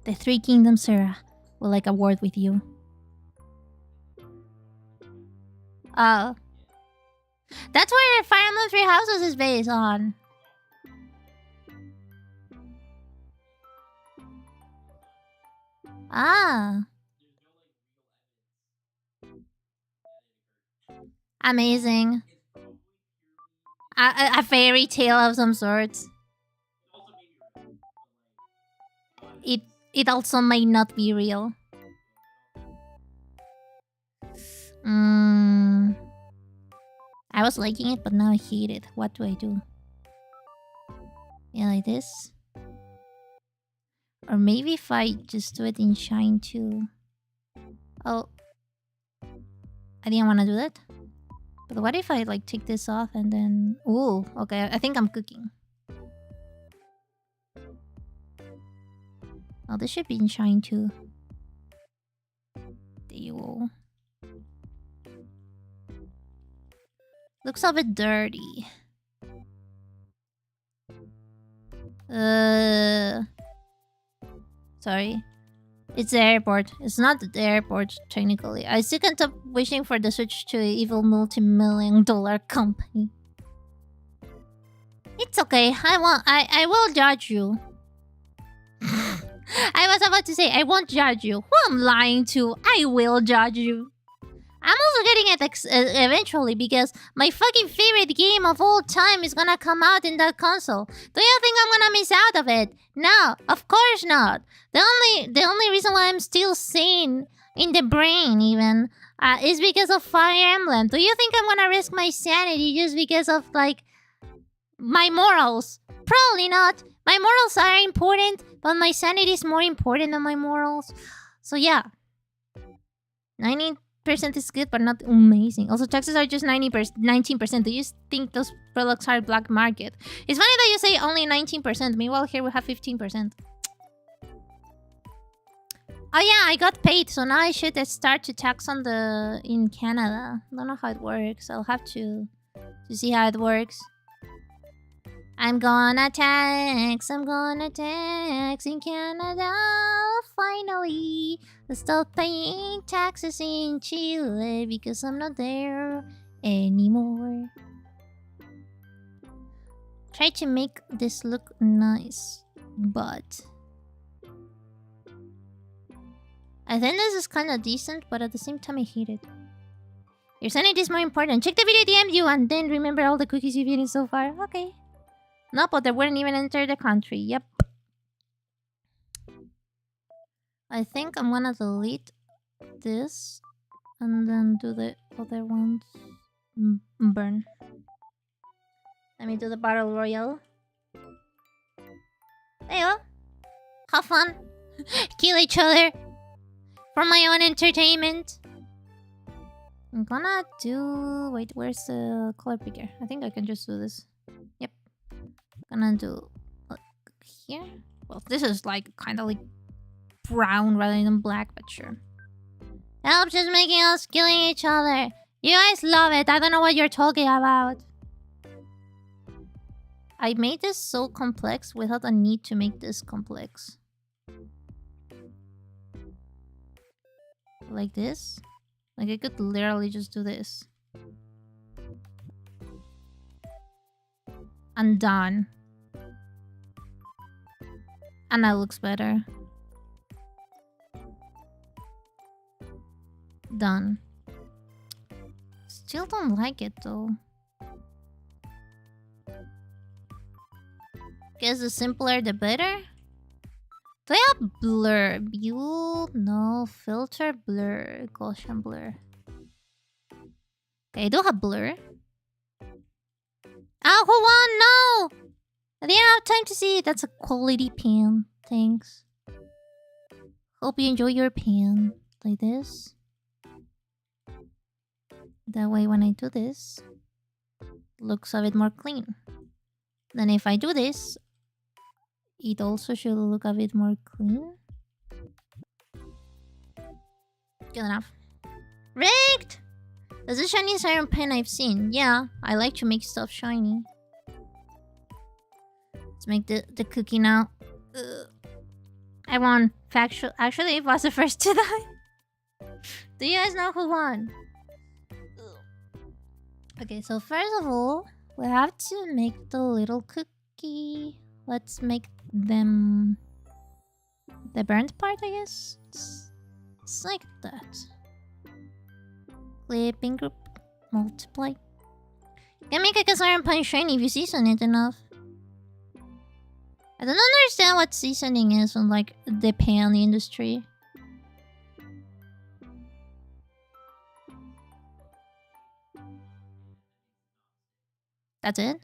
[SPEAKER 1] The Three Kingdoms, Sarah, will like a word with you. Oh. That's where Fire Emblem Three Houses is based on. Ah. Amazing. A fairy tale of some sort. It also may not be real. I was liking it, but now I hate it. What do I do? Yeah, like this. Or maybe if I just do it in Shine too. Oh. I didn't want to do that. But what if I like take this off and then... Ooh, okay. I think I'm cooking. Oh, this should be in Shine too. There you go. Looks a bit dirty. Sorry. It's the airport. It's not the airport, technically. I still can't stop wishing for the switch to an evil multi-million-dollar company. It's okay. I will judge you. I was about to say, I won't judge you. Who I'm lying to? I will judge you. I'm also getting it eventually because my fucking favorite game of all time is gonna come out in that console. Do you think I'm gonna miss out of it? No, of course not. The only reason why I'm still sane in the brain even is because of Fire Emblem. Do you think I'm gonna risk my sanity just because of like my morals? Probably not. My morals are important, but my sanity is more important than my morals. So yeah. 19% is good, but not amazing. Also, taxes are just 19%. Do you think those products are black market? It's funny that you say only 19%. Meanwhile, here we have 15%. Oh yeah, I got paid, so now I should start to tax on the in Canada. I don't know how it works. I'll have to see how it works. I'm gonna tax in Canada. Finally, I'll stop paying taxes in Chile because I'm not there anymore. Try to make this look nice, but I think this is kind of decent, but at the same time I hate it. Your sanity is more important. Check the video DM you and then remember all the cookies you've eaten so far. Okay. No, but they wouldn't even enter the country. Yep. I think I'm gonna delete this and then do the other ones. Burn. Let me do the battle royale. There you go. Have fun. Kill each other. For my own entertainment. I'm gonna do... Wait, where's the color picker? I think I can just do this. Yep. Gonna do... here? Well, this is like kind of like brown rather than black, but sure. Help just making us killing each other. You guys love it. I don't know what you're talking about. I made this so complex without a need to make this complex. Like this. Like I could literally just do this. And done. And that looks better. Done. Still don't like it though. Guess the simpler the better? Do I have blur? Build? No. Filter? Blur. Gaussian blur. Okay, I do have blur. Oh, who won? No! I didn't have time to see it. That's a quality pan. Thanks. Hope you enjoy your pan. Like this. That way when I do this, looks a bit more clean. Then if I do this, it also should look a bit more clean. Good enough. Rigged! That's the shiniest iron pen I've seen. Yeah, I like to make stuff shiny. Let's make the cookie now. I won. Actually, it was the first to die. Do you guys know who won? Okay, so first of all, we have to make the little cookie. Let's make them the burnt part, I guess. It's like that. Clipping group. multiply. You can make a cast iron pan shiny if you season it enough. I don't understand what seasoning is on like the pan industry. That's it?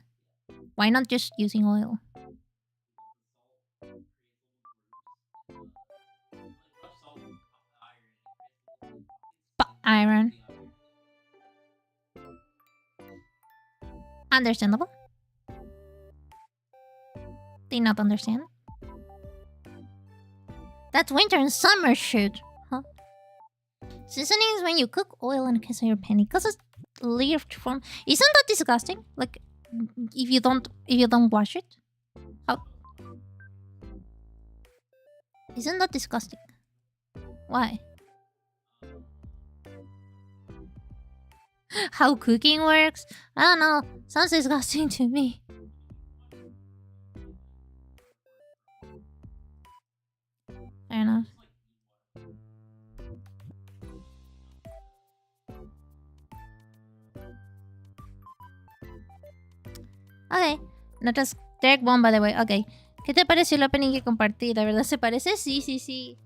[SPEAKER 1] Why not just using oil? Iron. Understandable. Did not understand. That's winter and summer shit, huh? Seasoning is when you cook oil in a cast iron pan because it's leafed from. Isn't that disgusting? Like, if you don't wash it, how? Isn't that disgusting? Why? How cooking works? I don't know. Sounds disgusting to me. Fair enough. Ok. Notas Derek Bomb, by the way. Ok. ¿Qué te pareció el opening que compartí? ¿De verdad se parece? Sí, sí, sí.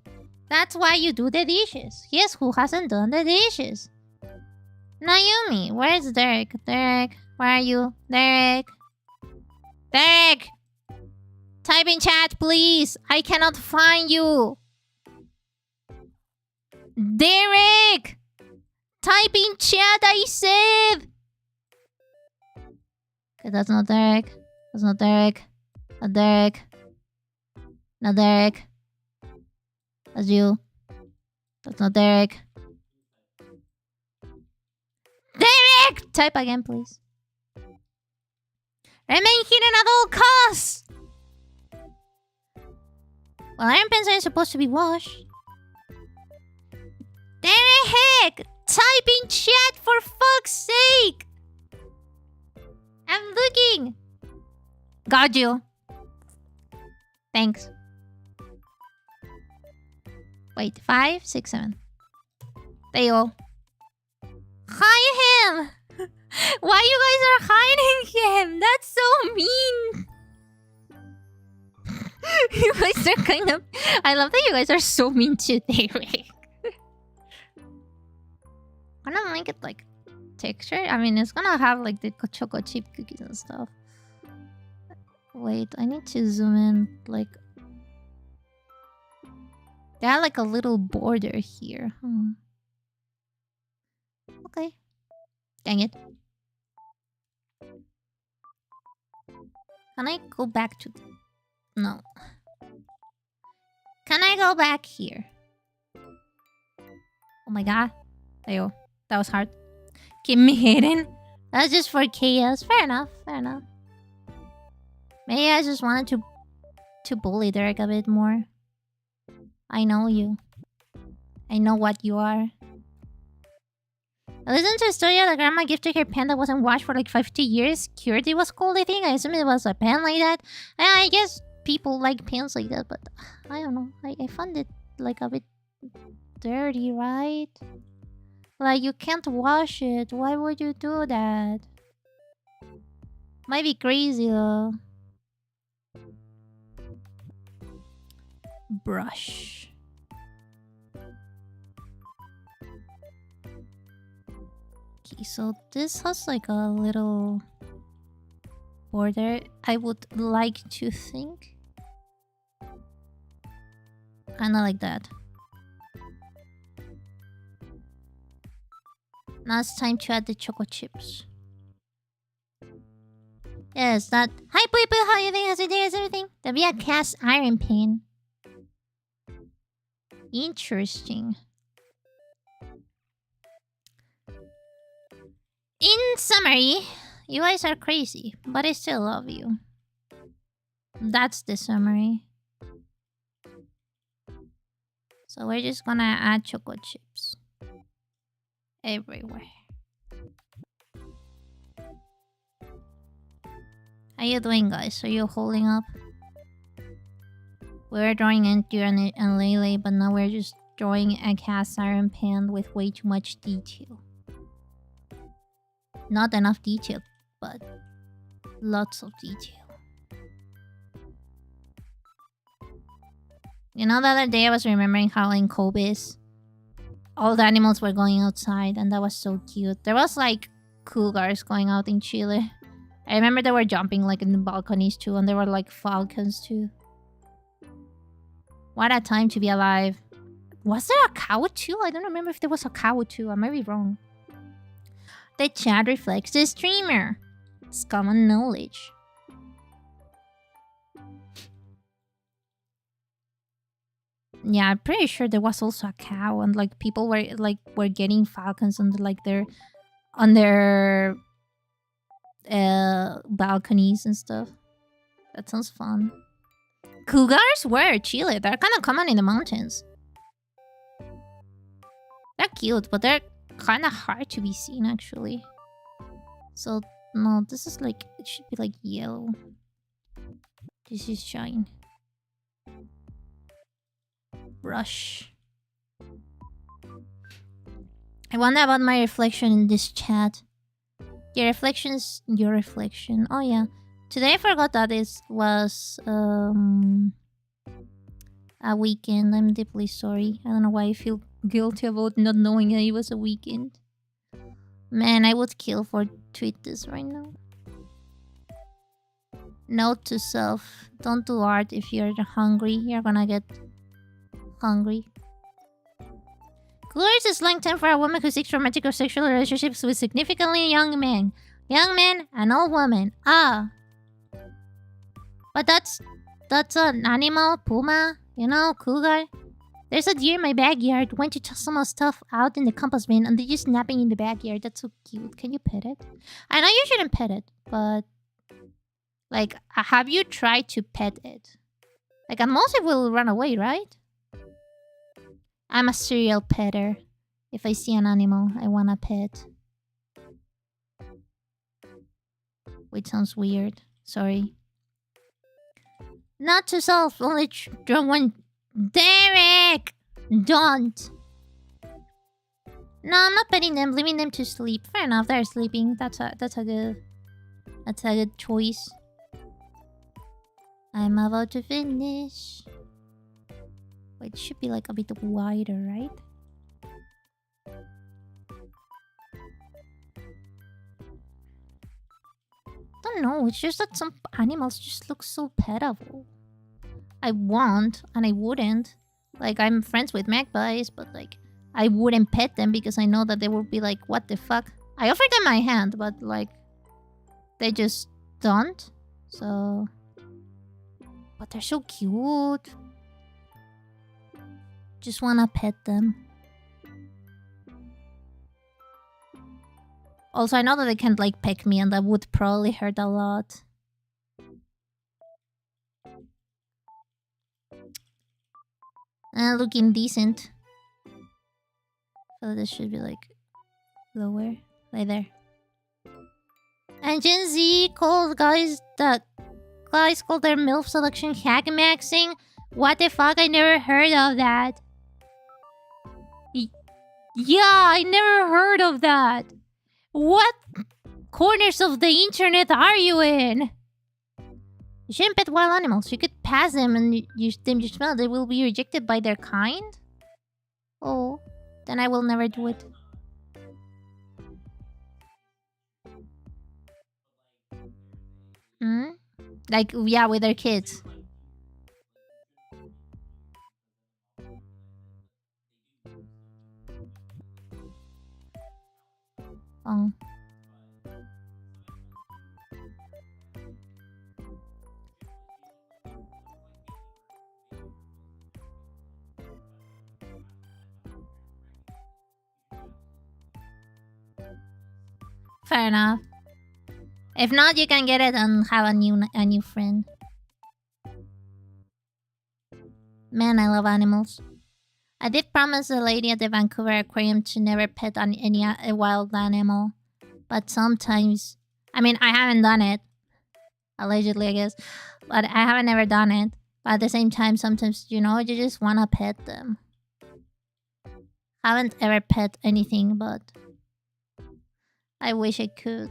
[SPEAKER 1] That's why you do the dishes. Yes, who hasn't done the dishes? Nayumi, where's Derek? Derek, where are you? Derek? Derek! Type in chat, please. I cannot find you. Derek! Type in chat, I said! Okay, that's not Derek. That's not Derek. Not Derek. Not Derek. That's you. That's not Derek. Derek! Type again, please. Remain hidden at all costs! Well, iron pans aren't supposed to be washed. Derek! Type in chat for fuck's sake! I'm looking! Got you. Thanks. Wait, 5, 6, 7. There you go. Hide him! Why you guys are hiding him? That's so mean! You guys are kind of... I love that you guys are so mean today, Rick. I'm gonna make it like texture. I mean, it's gonna have like the choco chip cookies and stuff. Wait, I need to zoom in. Like, they have like a little border here. Okay. Dang it. Can I go back to... No. Can I go back here? Oh my god. There you go. That was hard. Keep me hidden. That's just for chaos. Fair enough. Fair enough. Maybe I just wanted to bully Derek a bit more. I know you. I know what you are. I listened to a story of the grandma gifted her pen that wasn't washed for like 50 years. Cured it was called, I think. I assume it was a pen like that. And I guess people like pens like that, but I don't know. I found it like a bit dirty, right? Like, you can't wash it. Why would you do that? Might be crazy though. Brush. Okay, so this has like a little border. I would like to think. Kinda like that. Now it's time to add the choco chips. Yes, that... Hi, Poo, how you doing? How's your day? How's everything? There'll be a cast iron pan. Interesting. In summary, you guys are crazy, but I still love you. That's the summary. So we're just gonna add choco chips everywhere. How you doing, guys? Are you holding up? We were drawing Andrew and Lele, but now we're just drawing a cast iron pan with way too much detail. Not enough detail, but lots of detail. You know, the other day I was remembering how in Kobe's all the animals were going outside, and that was so cute. There was like cougars going out in Chile. I remember they were jumping like in the balconies too, and there were like falcons too. What a time to be alive. Was there a cow too? I don't remember if there was a cow too. I might be wrong. The chat reflects the streamer. It's common knowledge. Yeah, I'm pretty sure there was also a cow, and like people were getting falcons on their balconies and stuff. That sounds fun. Cougars? Where? Chile. They're kind of common in the mountains. They're cute, but they're kind of hard to be seen actually. So no, this is like, it should be like yellow. This is shine. Brush. I wonder about my reflection in this chat. Your reflection's your reflection. Oh yeah. Today I forgot that it was a weekend. I'm deeply sorry. I don't know why I feel guilty about not knowing that it was a weekend. Man, I would kill for tweet this right now. Note to self. Don't do art if you're hungry. You're gonna get hungry. Cougars is slang term for a woman who seeks romantic or sexual relationships with significantly young men. Young men and old women. Ah. But that's an animal, puma, you know, cougar. There's a deer in my backyard. Went to toss some stuff out in the compost bin and they're just napping in the backyard. That's so cute. Can you pet it? I know you shouldn't pet it, but like, have you tried to pet it? Like, at most it will run away, right? I'm a serial petter. If I see an animal, I want a pet. Which sounds weird. Sorry. Not to self, only one. Derek! Don't! No, I'm not petting them, leaving them to sleep. Fair enough, they're sleeping. That's a good choice. I'm about to finish. Wait, it should be like a bit wider, right? Don't know, it's just that some animals just look so petable. I want, and I wouldn't. Like, I'm friends with magpies, but like, I wouldn't pet them because I know that they will be like, what the fuck? I offered them my hand, but like, they just don't. So... But they're so cute. Just wanna pet them. Also, I know that they can't like peck me, and that would probably hurt a lot. Looking decent. So this should be like lower, right there. And Gen Z called guys called their MILF selection hackmaxing. What the fuck? I never heard of that. Yeah, I never heard of that. What corners of the internet are you in? You shouldn't pet wild animals. You could pass them and you smell. They will be rejected by their kind? Oh, then I will never do it. Hmm? Like, yeah, with their kids. Oh. Fair enough. If not, you can get it and have a new friend. Man, I love animals. I did promise the lady at the Vancouver Aquarium to never pet on a wild animal. But sometimes... I mean, I haven't done it. Allegedly, I guess. But I haven't ever done it. But at the same time, sometimes, you know, you just wanna pet them. Haven't ever pet anything, but... I wish I could.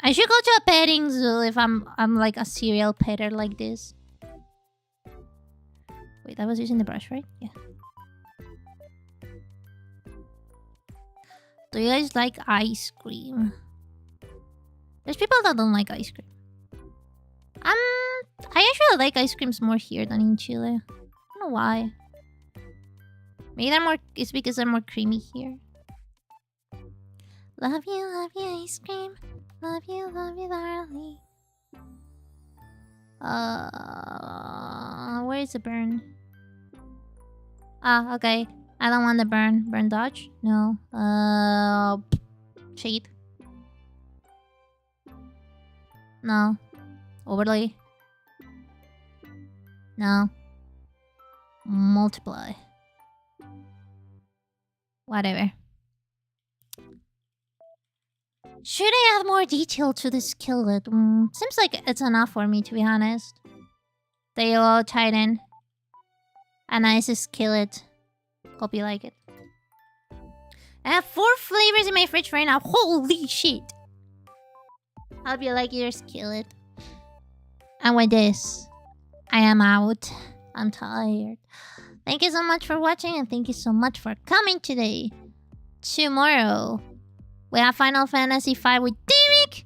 [SPEAKER 1] I should go to a petting zoo if I'm like a serial petter like this. Wait, I was using the brush, right? Yeah. Do you guys like ice cream? There's people that don't like ice cream. I actually like ice creams more here than in Chile. I don't know why. Maybe they're more. It's because they're more creamy here. Love you, ice cream. Love you, darling. Where is the burn? Ah, okay. I don't want the burn. Burn dodge? No. Shade. No. Overlay. No. Multiply. Whatever. Should I add more detail to this skillet? Seems like it's enough for me, to be honest. The yellow titan. A nice skillet. Hope you like it. I have 4 flavors in my fridge right now. Holy shit! Hope you like your skillet. And with this, I am out. I'm tired. Thank you so much for watching, and thank you so much for coming today. Tomorrow, we have Final Fantasy V with David.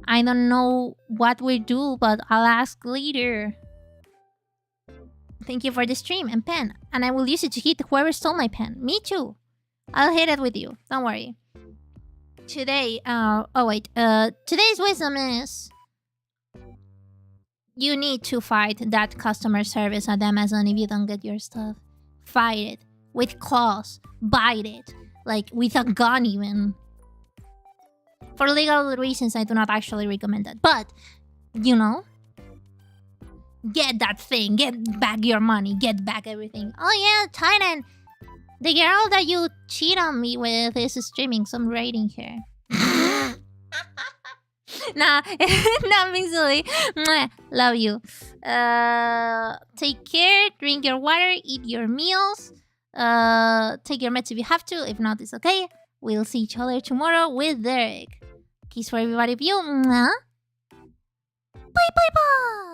[SPEAKER 1] I don't know what we do, but I'll ask later. Thank you for the stream and pen. And I will use it to hit whoever stole my pen. Me too. I'll hit it with you. Don't worry. Today, today's wisdom is... You need to fight that customer service at Amazon if you don't get your stuff. Fight it. With claws. Bite it. Like, with a gun even. For legal reasons, I do not actually recommend that. But, you know... Get that thing. Get back your money. Get back everything. Oh yeah, Titan. The girl that you cheat on me with is streaming some rating here. Nah, not being silly. Love you. Take care. Drink your water. Eat your meals. Take your meds if you have to. If not, it's okay. We'll see each other tomorrow with Derek. Kiss for everybody of you. Bye bye bye.